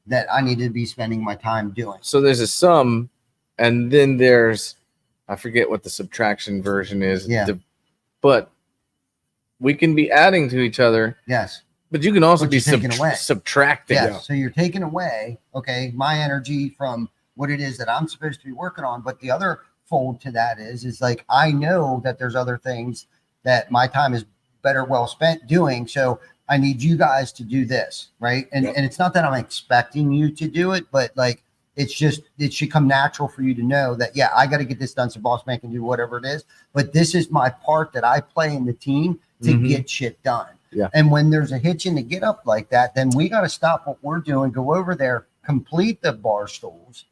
B: that I need to be spending my time doing.
C: So there's a sum, and then there's I forget what the subtraction version is.
B: Yeah.
C: But we can be adding to each other.
B: Yes.
C: But you can also
B: But
C: be
B: you're taking away.
C: subtracting.
B: Yes.
D: Yeah.
B: So you're taking away, okay, my energy from what it is that I'm supposed to be working on. But the other fold to that is like, I know that there's other things that my time is better well spent doing. So I need you guys to do this, right? And
D: Yep.
B: and it's not that I'm expecting you to do it, but like it's just it should come natural for you to know that I got to get this done so boss man can do whatever it is. But this is my part that I play in the team to get shit done.
C: Yeah.
B: And when there's a hitch in the get up like that, then we got to stop what we're doing, go over there, complete the bar stools.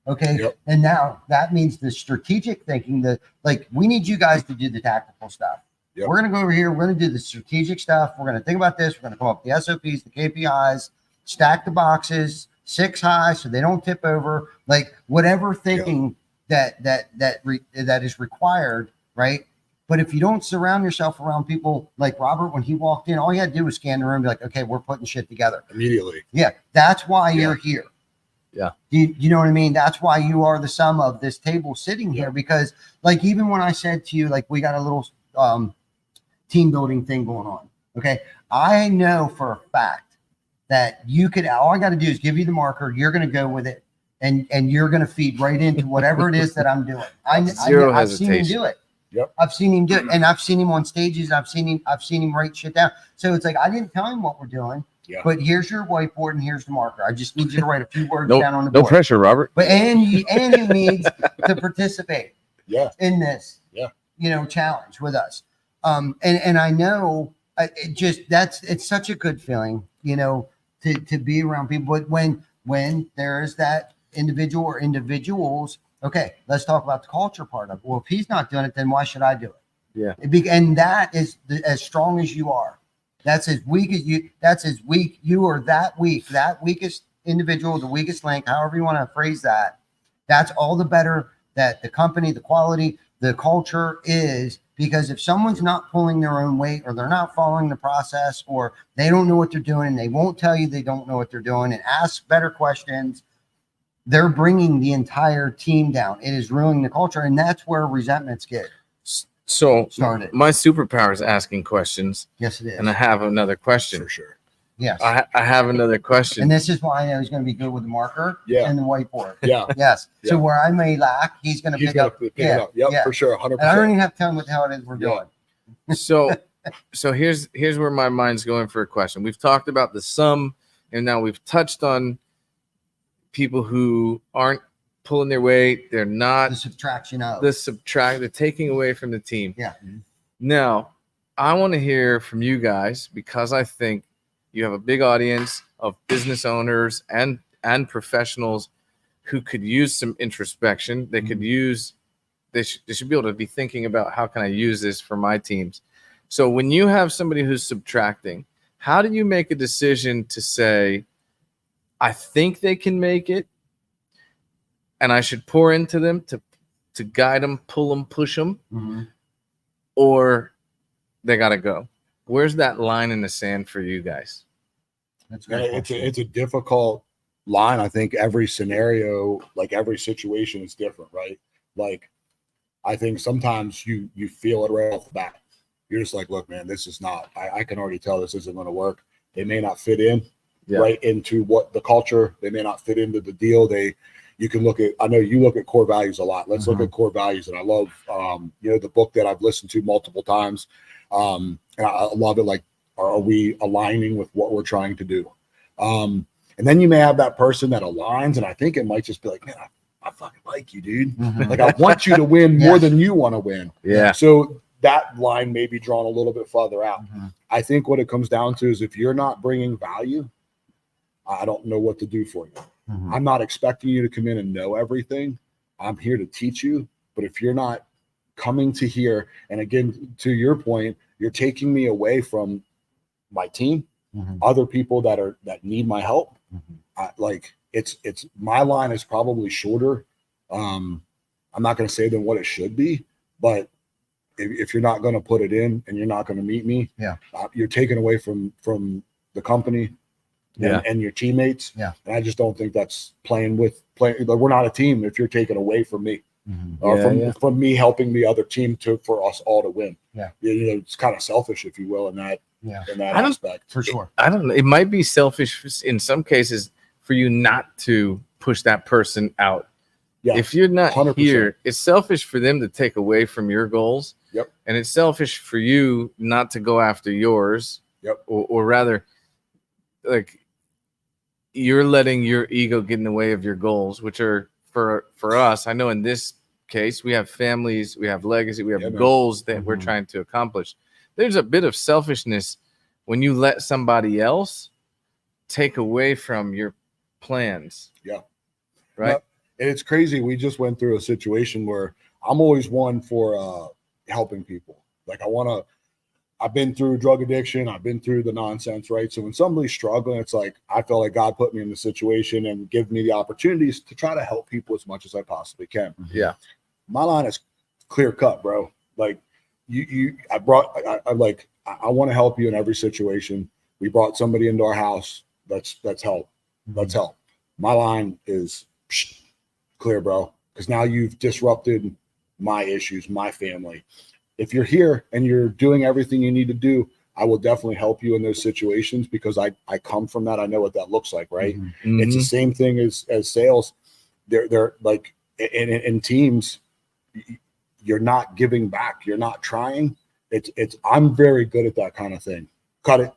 B: Okay.
D: Yep.
B: And now that means the strategic thinking, we need you guys to do the tactical stuff.
D: Yep.
B: We're going to go over here. We're going to do the strategic stuff. We're going to think about this. We're going to come up with the SOPs, the KPIs, stack the boxes 6 high so they don't tip over. Like whatever thinking that is required, right? But if you don't surround yourself around people like Robert, when he walked in, all he had to do was scan the room, and be like, okay, we're putting shit together.
D: Immediately.
B: Yeah, that's why you're here.
C: Yeah.
B: You know what I mean? That's why you are the sum of this table sitting here. Because like even when I said to you, like we got a little team building thing going on. Okay. I know for a fact that all I got to do is give you the marker. You're going to go with it and you're going to feed right into whatever it is that I'm doing. I've seen him do it.
D: Yep.
B: I've seen him do it. And I've seen him on stages. I've seen him write shit down. So it's like, I didn't tell him what we're doing, but here's your whiteboard and here's the marker. I just need you to write a few words down on the board.
C: No pressure, Robert.
B: But and he needs to participate in this challenge with us. And I know it's such a good feeling, to be around people. But when there is that individual or individuals, okay, let's talk about the culture part of it. Well, if he's not doing it, then why should I do it?
C: Yeah.
B: And that is as strong as you are. That's as weak as you. That's as weak you are. That weakest individual, the weakest link, however you want to phrase that. That's all the better that the company, the quality, the culture is. Because if someone's not pulling their own weight, or they're not following the process, or they don't know what they're doing, and they won't tell you they don't know what they're doing, and ask better questions, they're bringing the entire team down. It is ruining the culture, and that's where resentments get started.
C: My superpower is asking questions.
B: Yes, it is.
C: And I have another question.
D: For sure.
B: Yes.
C: I have another question.
B: And this is why I know he's going to be good with the marker and the whiteboard.
D: Yeah.
B: Yes.
D: Yeah.
B: So where I may lack, he's going to pick up.
D: Pick it up. Yep, for sure. 100%.
B: And I don't even have to tell him what the hell it is we're doing.
C: So here's where my mind's going for a question. We've talked about the sum, and now we've touched on people who aren't pulling their weight. They're not
B: The subtraction of.
C: they're taking away from the team.
B: Yeah.
C: Now, I want to hear from you guys, because I think you have a big audience of business owners and professionals who could use some introspection. They could use, they should be able to be thinking about, how can I use this for my teams? So when you have somebody who's subtracting, how do you make a decision to say, I think they can make it, and I should pour into them to guide them, pull them, push them, or they got to go? Where's that line in the sand for you guys?
D: It's a difficult line. I think every scenario, like every situation is different, right? Like, I think sometimes you feel it right off the bat. You're just like, look, man, this is not, I can already tell this isn't going to work. They may not fit in right into what the culture, they may not fit into the deal. You can look at, I know you look at core values a lot. Let's look at core values. And I love, the book that I've listened to multiple times. And I love it. Like, are we aligning with what we're trying to do? And then you may have that person that aligns. And I think it might just be like, man, I fucking like you, dude. Like, I want you to win more than you want to win.
C: Yeah.
D: So that line may be drawn a little bit further out. I think what it comes down to is if you're not bringing value, I don't know what to do for you. I'm not expecting you to come in and know everything. I'm here to teach you. But if you're not coming to here, and again, to your point, you're taking me away from my team, other people that need my help. It's my line is probably shorter. I'm not going to say than what it should be, but if you're not going to put it in and you're not going to meet me, you're taken away from the company and your teammates. And I just don't think that's playing. Like, we're not a team if you're taken away from me or from me helping the other team for us all to win. It's kind of selfish, if you will, in that aspect.
B: For sure.
C: I don't know. It might be selfish in some cases for you not to push that person out. If you're not 100%. Here, it's selfish for them to take away from your goals. And it's selfish for you not to go after yours. Or rather, like, you're letting your ego get in the way of your goals, which are for us. I know in this case, we have families, we have legacy, we have goals that we're trying to accomplish. There's a bit of selfishness when you let somebody else take away from your plans. Right.
D: And it's crazy. We just went through a situation where I'm always one for helping people. Like, I've been through drug addiction. I've been through the nonsense, right? So when somebody's struggling, it's like, I feel like God put me in the situation and give me the opportunities to try to help people as much as I possibly can. My line is clear cut, bro. Like, I want to help you in every situation. We brought somebody into our house. Let's help. Let's help. My line is clear, bro, because now you've disrupted my issues, my family. If you're here and you're doing everything you need to do, I will definitely help you in those situations because I come from that. I know what that looks like, right? It's the same thing as sales. They're like in teams, you're not giving back. You're not trying. I'm very good at that kind of thing. Cut it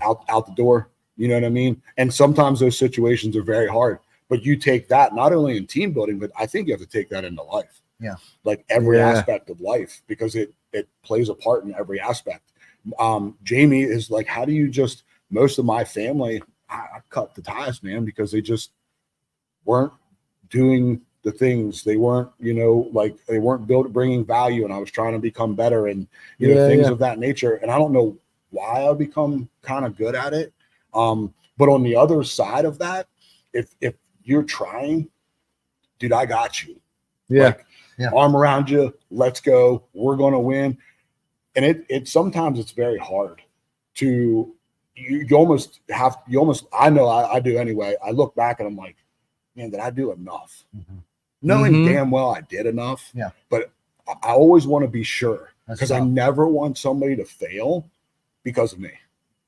D: out the door. You know what I mean? And sometimes those situations are very hard, but you take that not only in team building, but I think you have to take that into life. Like every aspect of life, because it plays a part in every aspect. Jamie is like, how do you most of my family, I cut the ties, man, because they just weren't doing the things. They weren't, they weren't bringing value, and I was trying to become better and, things of that nature. And I don't know why I become kind of good at it. But on the other side of that, if you're trying, dude, I got you. Arm around you. Let's go. We're going to win. And it sometimes it's very hard to, I know I do anyway. I look back and I'm like, man, did I do enough? Knowing damn well I did enough. But I always want to be sure, because I never want somebody to fail because of me.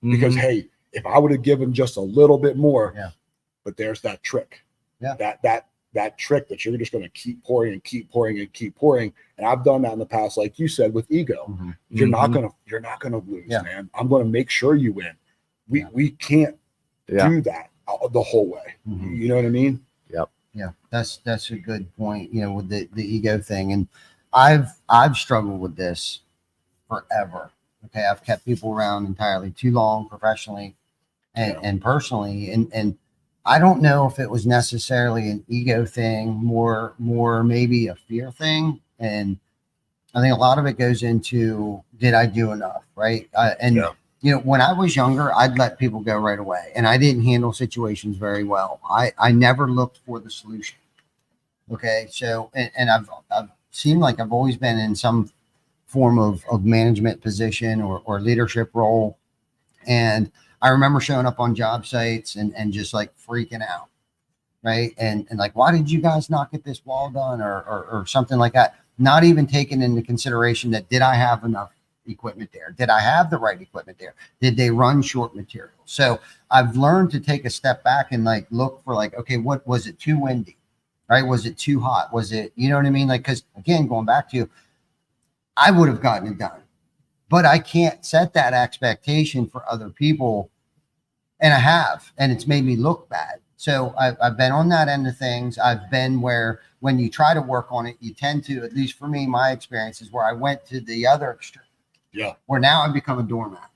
D: Because, hey, if I would have given just a little bit more, but there's that trick. That trick that you're just going to keep pouring and keep pouring and keep pouring. And I've done that in the past, like you said, with ego. You're not going to lose, man. I'm going to make sure you win. We can't do that the whole way. You know what I mean?
B: That's a good point, with the ego thing. And I've struggled with this forever. Okay. I've kept people around entirely too long, professionally and personally. And I don't know if it was necessarily an ego thing, more maybe a fear thing. And I think a lot of it goes into, did I do enough? Right. You know, when I was younger, I'd let people go right away, and I didn't handle situations very well. I never looked for the solution. Okay. So, and I've seemed like I've always been in some form of management position or leadership role. And I remember showing up on job sites and just like freaking out. Right. And like, why did you guys not get this wall done or something like that? Not even taking into consideration that, did I have enough equipment there? Did I have the right equipment there? Did they run short material? So I've learned to take a step back and like look for like, okay, what was it? Too windy, right? Was it too hot? Was it, you know what I mean? Like, because again, going back to, I would have gotten it done, but I can't set that expectation for other people. And I have, and it's made me look bad. So I've been on that end of things. I've been where when you try to work on it, you tend to, at least for me, my experience is where I went to the other extreme.
D: Yeah.
B: Where now I've become a doormat.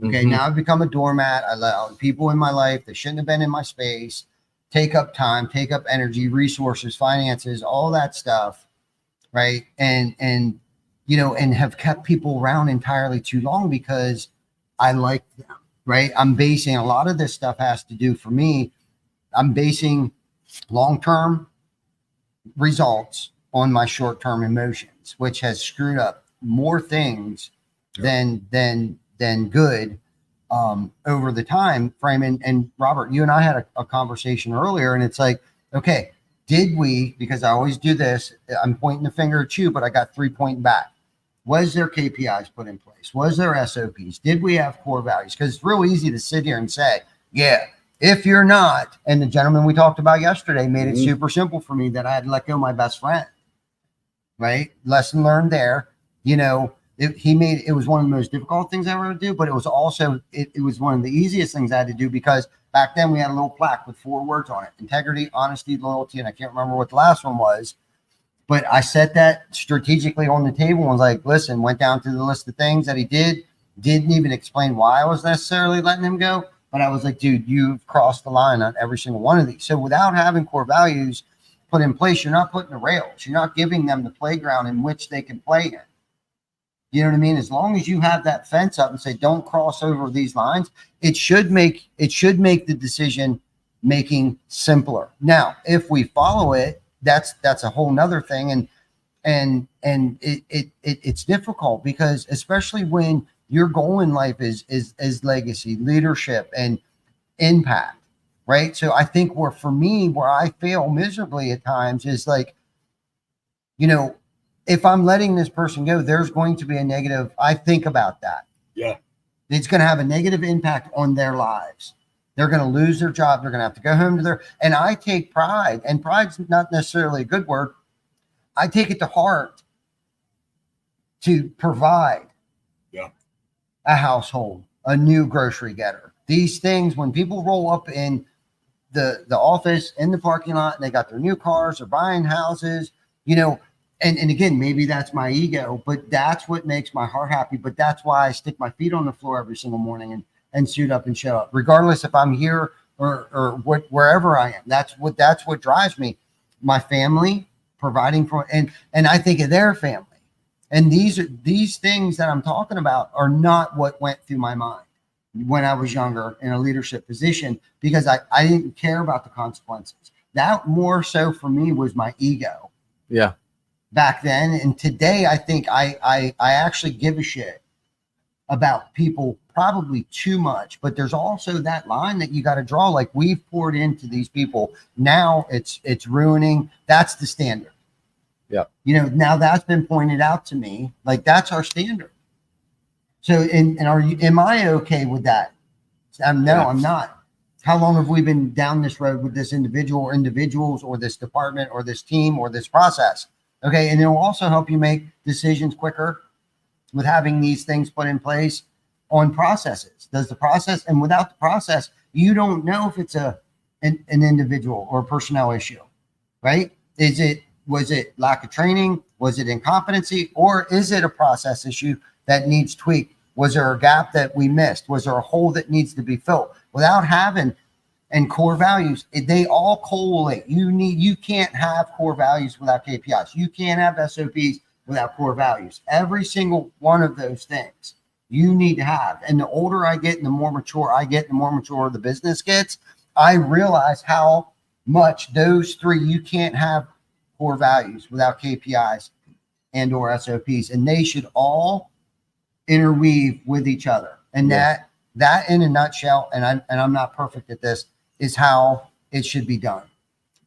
B: Okay. Now I've become a doormat. I let people in my life that shouldn't have been in my space take up time, take up energy, resources, finances, all that stuff. Right. And, you know, and have kept people around entirely too long because I like them. Right. I'm basing a lot of this stuff has to do for me. I'm basing long-term results on my short-term emotions, which has screwed up more things than good over the time frame. And Robert, you and I had a conversation earlier, and it's like, okay, did we, because I always do this, I'm pointing the finger at you, but I got 3 pointing back. Was there KPIs put in place? Was there SOPs? Did we have core values? Because it's real easy to sit here and say, yeah, if you're not, and the gentleman we talked about yesterday made it super simple for me that I had to let go of my best friend, right? Lesson learned there. You know, it was one of the most difficult things I ever do, but it was also, it was one of the easiest things I had to do because back then we had a little plaque with 4 words on it: integrity, honesty, loyalty. And I can't remember what the last one was, but I set that strategically on the table and was like, listen, went down through the list of things that he didn't even explain why I was necessarily letting him go. But I was like, dude, you've crossed the line on every single one of these. So without having core values put in place, you're not putting the rails. You're not giving them the playground in which they can play in. You know what I mean? As long as you have that fence up and say, don't cross over these lines, it should make the decision making simpler. Now, if we follow it, that's a whole nother thing. And it's difficult because especially when your goal in life is legacy, leadership, and impact, right? So I think where I fail miserably at times is like, you know, if I'm letting this person go, there's going to be a negative. I think about that.
D: Yeah.
B: It's going to have a negative impact on their lives. They're going to lose their job. They're going to have to go home to and I take pride, and pride's not necessarily a good word. I take it to heart to provide a household, a new grocery getter. These things, when people roll up in the office, in the parking lot, and they got their new cars, they're buying houses, you know, and again, maybe that's my ego, but that's what makes my heart happy. But that's why I stick my feet on the floor every single morning and suit up and show up, regardless if I'm here or wherever I am. That's what drives me. My family, providing for, and I think of their family. And these things that I'm talking about are not what went through my mind when I was younger in a leadership position, because I didn't care about the consequences. That more so for me was my ego.
C: Yeah.
B: Back then. And today, I think I actually give a shit about people probably too much, but there's also that line that you got to draw. Like, we've poured into these people. Now it's ruining. That's the standard.
C: Yeah.
B: You know, now that's been pointed out to me. Like, that's our standard. So, am I okay with that? No, I'm not. How long have we been down this road with this individual or individuals or this department or this team or this process? Okay. And it will also help you make decisions quicker with having these things put in place on processes. Does the process, and without the process, you don't know if it's an individual or a personnel issue, right? Was it lack of training? Was it incompetency? Or is it a process issue that needs tweak? Was there a gap that we missed? Was there a hole that needs to be filled? Without having and core values, they all correlate. You can't have core values without KPIs. You can't have SOPs without core values. Every single one of those things you need to have. And the older I get and the more mature I get, the more mature the business gets, I realize how much those three, you can't have core values without KPIs and or SOPs, and they should all interweave with each other. And that in a nutshell, and I'm not perfect at this, is how it should be done.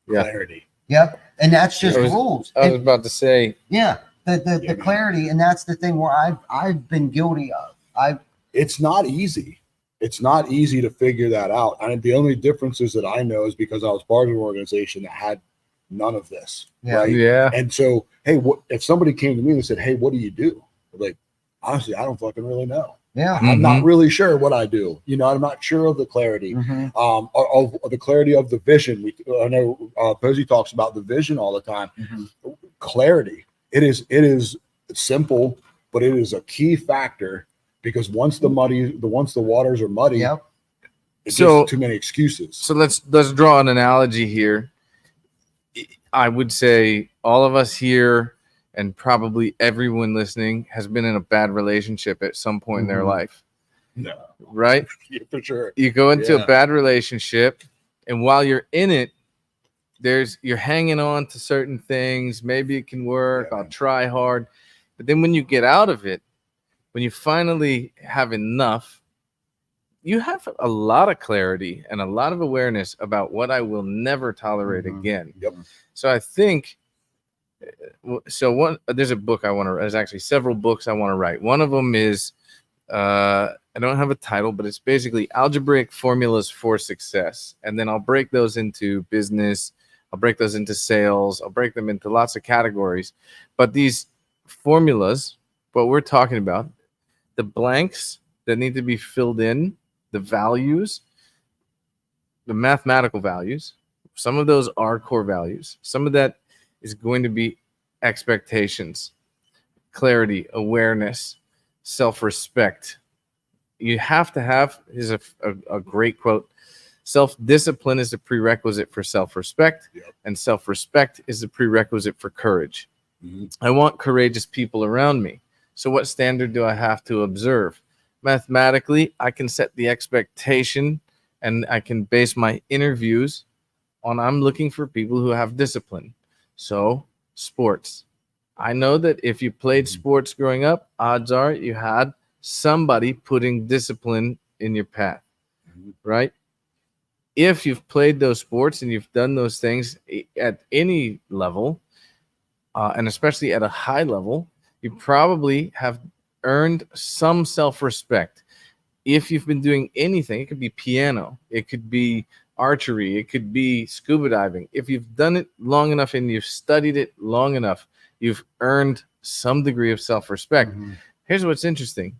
D: Clarity.
B: Yep. And that's just rules.
C: I was about to say,
B: the clarity, and that's the thing where I've been guilty of.
D: It's not easy. It's not easy to figure that out. And the only differences that I know is because I was part of an organization that had none of this.
B: Yeah.
D: Right.
C: Yeah.
D: And so, hey, if somebody came to me and said, hey, what do you do? I'm like, honestly, I don't fucking really know.
B: Yeah.
D: I'm not really sure what I do. You know, I'm not sure of the clarity, of the clarity of the vision. I know Posey talks about the vision all the time. Clarity. It is simple, but it is a key factor, because once the waters are muddy, it's just too many excuses.
C: So let's draw an analogy here. I would say all of us here, and probably everyone listening, has been in a bad relationship at some point in their life.
D: No.
C: Right?
D: Yeah, for sure.
C: You go into a bad relationship, and while you're in it, you're hanging on to certain things. Maybe it can work. I'll try hard. But then when you get out of it, when you finally have enough, you have a lot of clarity and a lot of awareness about what I will never tolerate again.
D: Yep.
C: So I think, there's a book there's actually several books I want to write. One of them is, I don't have a title, but it's basically algebraic formulas for success. And then I'll break those into business. I'll break those into sales. I'll break them into lots of categories. But these formulas, what we're talking about, the blanks that need to be filled in, the values, the mathematical values, some of those are core values. Some of that is going to be expectations, clarity, awareness, self-respect. You have to have, is a great quote, self-discipline is a prerequisite for self-respect, and self-respect is a prerequisite for courage. I want courageous people around me. So what standard do I have to observe? Mathematically, I can set the expectation, and I can base my interviews on I'm looking for people who have discipline. So sports. I know that if you played sports growing up, odds are you had somebody putting discipline in your path, right? If you've played those sports and you've done those things at any level, and especially at a high level, you probably have earned some self-respect. If you've been doing anything, it could be piano, it could be archery, it could be scuba diving. If you've done it long enough and you've studied it long enough, you've earned some degree of self-respect. Here's what's interesting.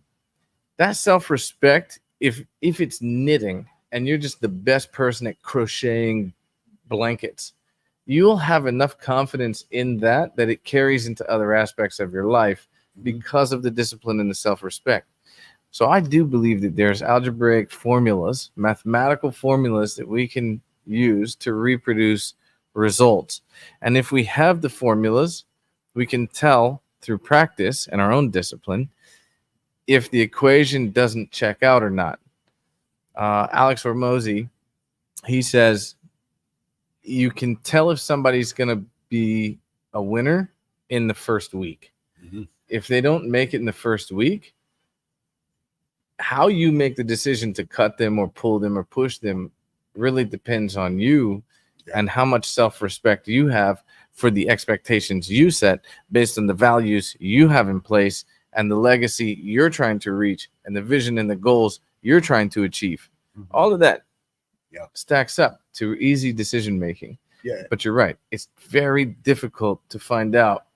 C: That self-respect, if it's knitting and you're just the best person at crocheting blankets, you'll have enough confidence in that it carries into other aspects of your life because of the discipline and the self-respect. So I do believe that there's algebraic formulas, mathematical formulas that we can use to reproduce results. And if we have the formulas, we can tell through practice and our own discipline if the equation doesn't check out or not. Alex Hormozy, he says, you can tell if somebody's going to be a winner in the first week. If they don't make it in the first week, how you make the decision to cut them or pull them or push them really depends on you and how much self-respect you have for the expectations you set based on the values you have in place and the legacy you're trying to reach and the vision and the goals you're trying to achieve. All of that stacks up to easy decision making. But you're right. It's very difficult to find out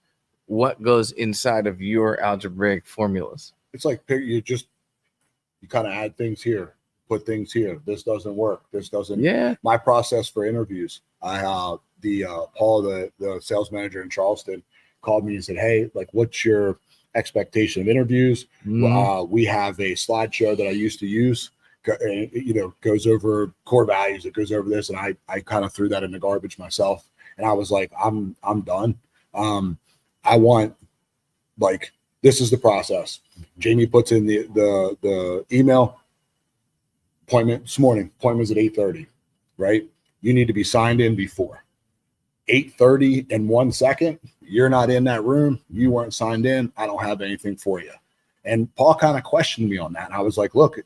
C: what goes inside of your algebraic formulas.
D: It's like you kind of add things here, put things here. This doesn't work. This doesn't. My process for interviews. Paul, the sales manager in Charleston, called me and said, "Hey, like, what's your expectation of interviews?" We have a slideshow that I used to use. Goes over core values. It goes over this, and I kind of threw that in the garbage myself. And I was like, I'm done. I want like, this is the process. Jamie puts in the email. Appointment this morning. Appointment's at 8:30, right? You need to be signed in before 8:30 and 1 second. You're not in that room. You weren't signed in. I don't have anything for you. And Paul kind of questioned me on that. And I was like, look,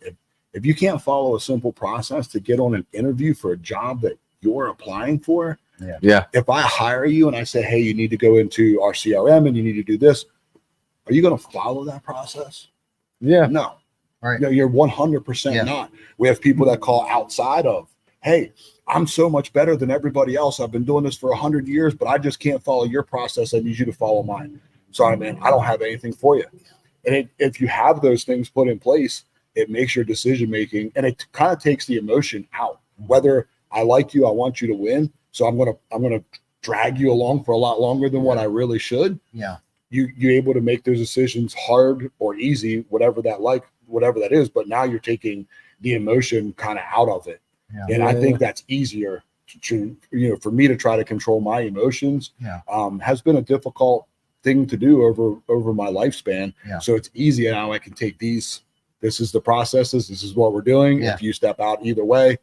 D: if you can't follow a simple process to get on an interview for a job that you're applying for,
C: Yeah.
D: if I hire you and I say, hey, you need to go into our CRM and you need to do this, are you going to follow that process?
C: Yeah.
D: No.
B: Right.
D: No, you're 100% not. We have people that call outside of, hey, I'm so much better than everybody else. I've been doing this for 100 years, but I just can't follow your process. I need you to follow mine. Sorry, man, I don't have anything for you. And if you have those things put in place, it makes your decision making, and it kind of takes the emotion out. Whether I like you, I want you to win, so I'm gonna drag you along for a lot longer than what I really should.
B: Yeah.
D: You're able to make those decisions hard or easy, whatever that is. But now you're taking the emotion kind of out of it.
B: Yeah.
D: And I think that's easier to, for me to try to control my emotions. Has been a difficult thing to do over my lifespan. So it's easy now. I can take these. This is the processes. This is what we're doing. If you step out either way,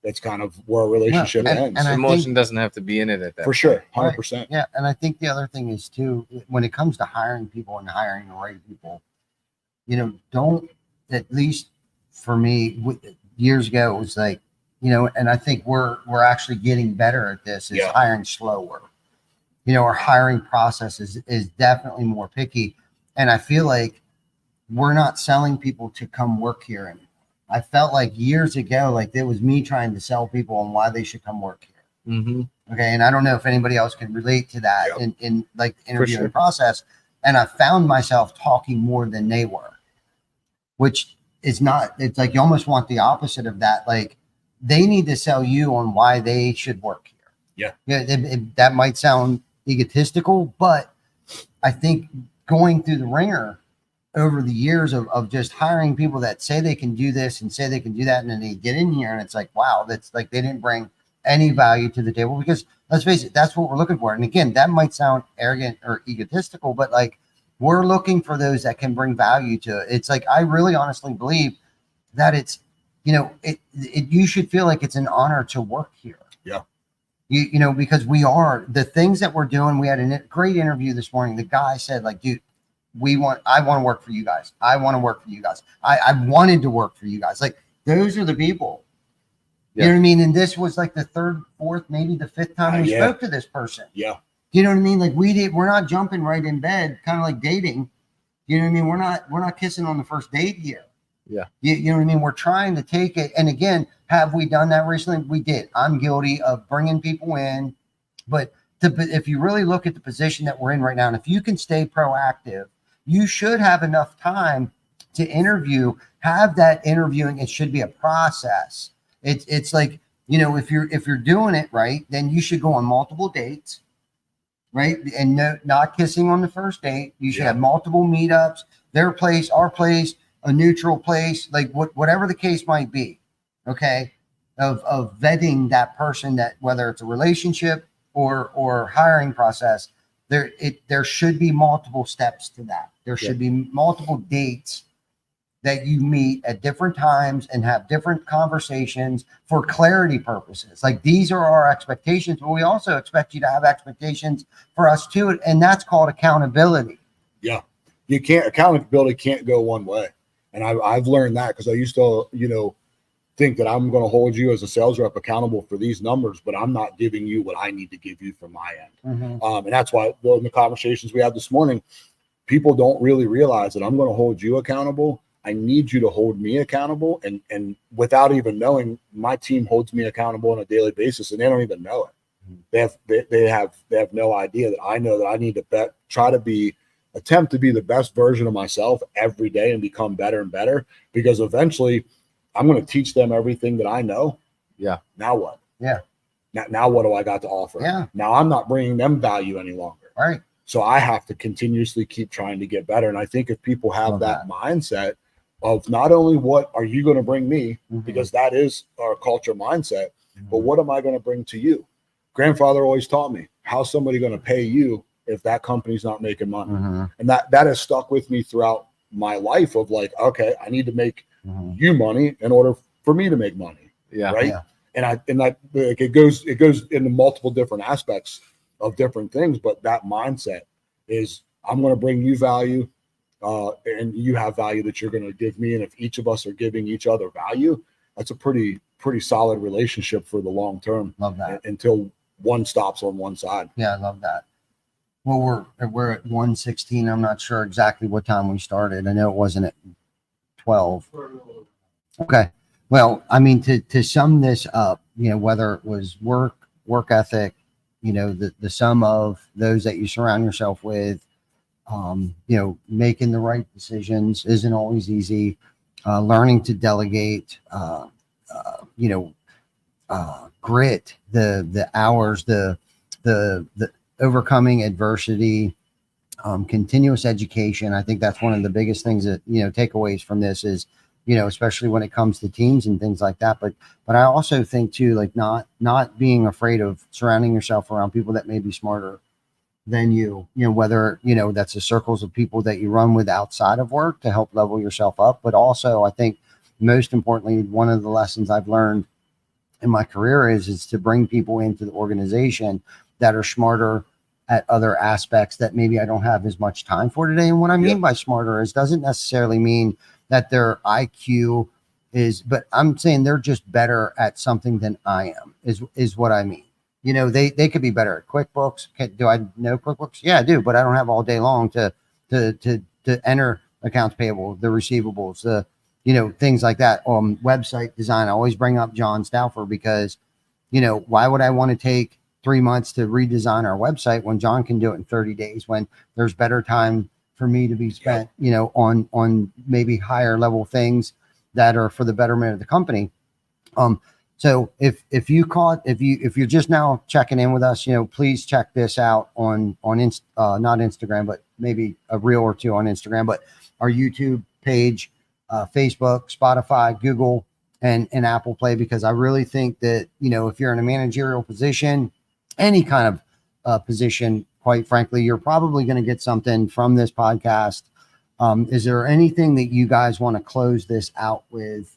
D: that's kind of where a relationship ends.
B: And
C: Emotion doesn't have to be in it at that
D: for sure, 100%.
B: Yeah, and I think the other thing is too, when it comes to hiring people and hiring the right people, don't, at least for me, years ago, it was like, and I think we're actually getting better at this, is hiring slower. Our hiring process is definitely more picky. And I feel like we're not selling people to come work here anymore. I felt like years ago, like it was me trying to sell people on why they should come work here.
C: Mm-hmm.
B: Okay. And I don't know if anybody else can relate to that in like the interviewing process. And I found myself talking more than they were, which is not, it's like you almost want the opposite of that. Like they need to sell you on why they should work here. That might sound egotistical, but I think going through the ringer over the years of just hiring people that say they can do this and say they can do that, and then they get in here and it's like, wow, that's like they didn't bring any value to the table, because let's face it, that's what we're looking for. And again, that might sound arrogant or egotistical, but like we're looking for those that can bring value to it. It's like, I really honestly believe that it's, you should feel like it's an honor to work here. Because we are, the things that we're doing. We had a great interview this morning. The guy said, like, dude, I want to work for you guys. I want to work for you guys. I wanted to work for you guys. Like, those are the people. You know what I mean? And this was like the third, fourth, maybe the fifth time we spoke to this person. You know what I mean? Like we're not jumping right in bed, kind of like dating. You know what I mean? We're not kissing on the first date here. You know what I mean? We're trying to take it. And again, have we done that recently? We did. I'm guilty of bringing people in, but if you really look at the position that we're in right now, and if you can stay proactive, you should have enough time to interview, have that interviewing. It should be a process. It's like, if you're doing it right, then you should go on multiple dates, right? And not kissing on the first date. You should have multiple meetups, their place, our place, a neutral place, like whatever the case might be. Okay. Of vetting that person, that whether it's a relationship or hiring process, there should be multiple steps to that. There should be multiple dates that you meet at different times and have different conversations for clarity purposes. Like, these are our expectations, but we also expect you to have expectations for us too. And that's called accountability. Accountability can't go one way. And I've learned that, because I used to, think that I'm going to hold you as a sales rep accountable for these numbers, but I'm not giving you what I need to give you from my end. And that's why in the conversations we had this morning, people don't really realize that I'm going to hold you accountable. I need you to hold me accountable. And without even knowing, my team holds me accountable on a daily basis, and they don't even know it. They have no idea that I know that I need to attempt to be the best version of myself every day and become better and better, because eventually I'm going to teach them everything that I know. Now what? Now what do I got to offer? Now I'm not bringing them value any longer. Right.
D: So I have to continuously keep trying to get better. And I think if people have that mindset of not only what are you going to bring me, because that is our culture mindset, but what am I going to bring to you? Grandfather always taught me, how's somebody going to pay you if that company's not making money.
B: Mm-hmm.
D: And that has stuck with me throughout my life of like, okay, I need to make you money in order for me to make money.
C: Yeah.
D: Right.
B: Yeah.
D: And that like, it goes into multiple different aspects of different things. But that mindset is, I'm going to bring you value, and you have value that you're going to give me. And if each of us are giving each other value, that's a pretty solid relationship for the long term.
B: Love that.
D: Until one stops on one side.
B: Yeah, I love that. Well, we're at 1:16. I'm not sure exactly what time we started. I know it wasn't at 12. Okay. Well, I mean, to sum this up, you know, whether it was work ethic, you know, the sum of those that you surround yourself with, you know, making the right decisions isn't always easy. Learning to delegate, you know, grit, the hours, the overcoming adversity, continuous education. I think that's one of the biggest things that, you know, takeaways from this is, you know, especially when it comes to teams and things like that. But I also think too, like not being afraid of surrounding yourself around people that may be smarter than you know, whether, you know, that's the circles of people that you run with outside of work to help level yourself up. But also, I think most importantly, one of the lessons I've learned in my career is to bring people into the organization that are smarter at other aspects that maybe I don't have as much time for today. And what I mean by smarter is doesn't necessarily mean that their IQ is, but I'm saying they're just better at something than I am is what I mean. You know, they could be better at QuickBooks. Do I know QuickBooks? Yeah, I do, but I don't have all day long to enter accounts payable, the receivables, the, you know, things like that. Website design. I always bring up John Stauffer because, you know, why would I want to take 3 months to redesign our website when John can do it in 30 days, when there's better time for me to be spent, you know, on maybe higher level things that are for the betterment of the company. So if you're just now checking in with us, you know, please check this out on not Instagram, but maybe a reel or two on Instagram, but our YouTube page, Facebook, Spotify, Google, and Apple Play, because I really think that, you know, if you're in a managerial position, any kind of position, quite frankly, you're probably going to get something from this podcast. Is there anything that you guys want to close this out with,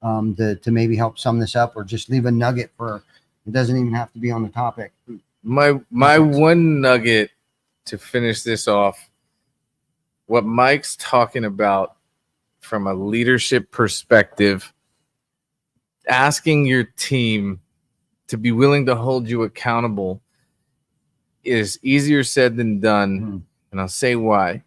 B: to maybe help sum this up, or just leave a nugget for, it doesn't even have to be on the topic.
C: My one nugget to finish this off, what Mike's talking about from a leadership perspective, asking your team to be willing to hold you accountable is easier said than done. And I'll say why.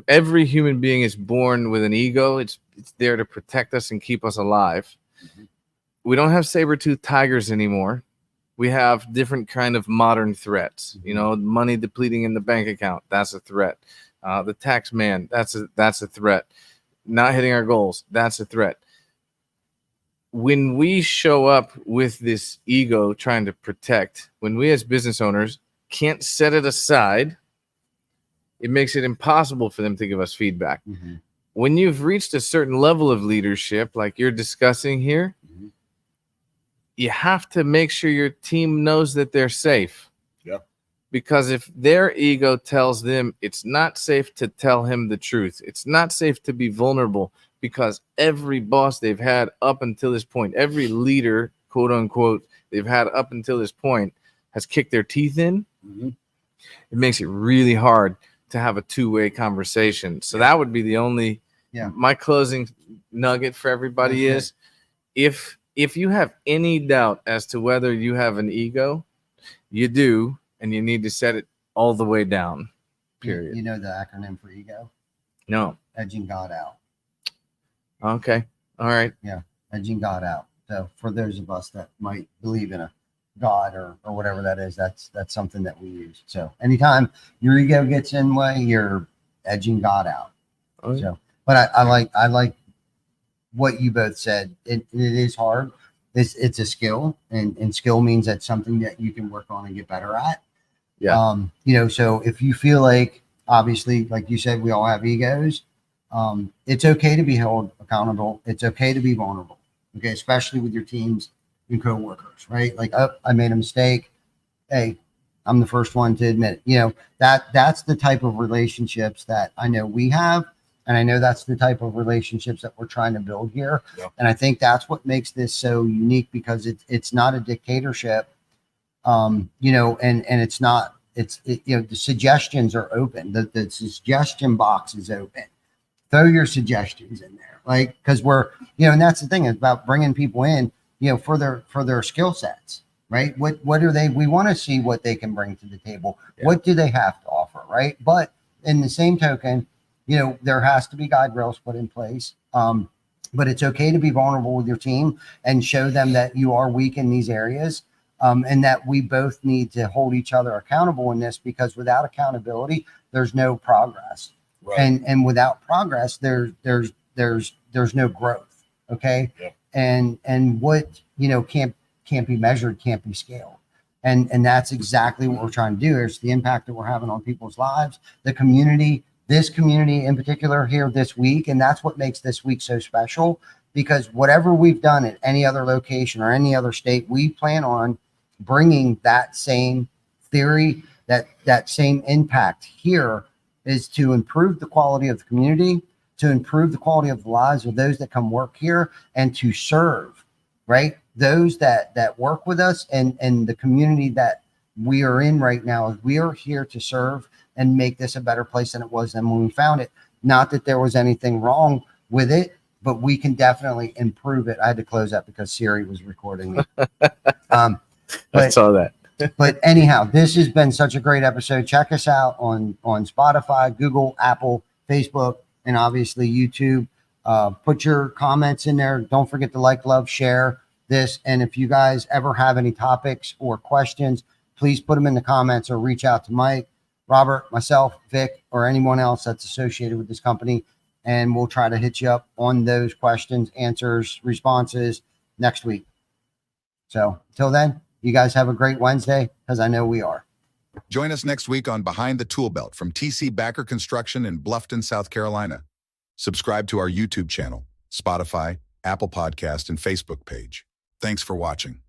C: Every human being is born with an ego. It's there to protect us and keep us alive. We don't have saber-toothed tigers anymore. We have different kind of modern threats. You know, money depleting in the bank account, that's a threat. The tax man, that's a threat. Not hitting our goals, that's a threat. When we show up with this ego trying to protect, when we as business owners can't set it aside, it makes it impossible for them to give us feedback. When you've reached a certain level of leadership, like you're discussing here, you have to make sure your team knows that they're safe.
D: Yeah.
C: Because if their ego tells them it's not safe to tell him the truth, it's not safe to be vulnerable, because every boss they've had up until this point, every leader, quote unquote, they've had up until this point has kicked their teeth in. It makes it really hard to have a two-way conversation. So that would be the only, my closing nugget for everybody is, if you have any doubt as to whether you have an ego, you do, and you need to set it all the way down, period.
B: You know the acronym for ego?
C: No.
B: Edging God out.
C: Okay. All right.
B: Yeah. Edging God out. So for those of us that might believe in a God or whatever that is, that's something that we use. So anytime your ego gets in the way, you're edging God out.
C: Okay.
B: So, but I like what you both said. It is hard. It's a skill, and skill means that's something that you can work on and get better at.
C: Yeah.
B: You know, so if you feel like, obviously, like you said, we all have egos. It's okay to be held accountable. It's okay to be vulnerable. Okay. Especially with your teams and coworkers, right? Like, oh, I made a mistake. Hey, I'm the first one to admit it. You know, that's the type of relationships that I know we have. And I know that's the type of relationships that we're trying to build here.
D: Yeah.
B: And I think that's what makes this so unique, because it's not a dictatorship. You know, and it's not, you know, the suggestions are open. The suggestion box is open. Throw your suggestions in there. Like, cause we're, you know, and that's the thing about bringing people in, you know, for their skill sets, right? What are they, we want to see what they can bring to the table. Yeah. What do they have to offer? Right. But in the same token, you know, there has to be guide rails put in place. But it's okay to be vulnerable with your team and show them that you are weak in these areas. And that we both need to hold each other accountable in this, because without accountability, there's no progress. Right. And without progress, there's no growth. Okay. Yeah. And what, you know, can't be measured, can't be scaled. And that's exactly what we're trying to do. It's the impact that we're having on people's lives, the community, this community in particular here this week. And that's what makes this week so special, because whatever we've done at any other location or any other state, we plan on bringing that same theory, that same impact here, is to improve the quality of the community, to improve the quality of the lives of those that come work here, and to serve, right, those that work with us, and the community that we are in right now. We are here to serve and make this a better place than it was then when we found it. Not that there was anything wrong with it, but we can definitely improve it. I had to close that because Siri was recording me.
C: I saw that.
B: But anyhow, this has been such a great episode. Check us out on Spotify, Google, Apple, Facebook, and obviously YouTube. Put your comments in there. Don't forget to like, love, share this. And if you guys ever have any topics or questions, please put them in the comments or reach out to Mike, Robert, myself, Vic, or anyone else that's associated with this company. And we'll try to hit you up on those questions, answers, responses next week. So until then, you guys have a great Wednesday, because I know we are.
E: Join us next week on Behind the ToolBelt from TC Backer Construction in Bluffton, South Carolina. Subscribe to our YouTube channel, Spotify, Apple Podcast, and Facebook page. Thanks for watching.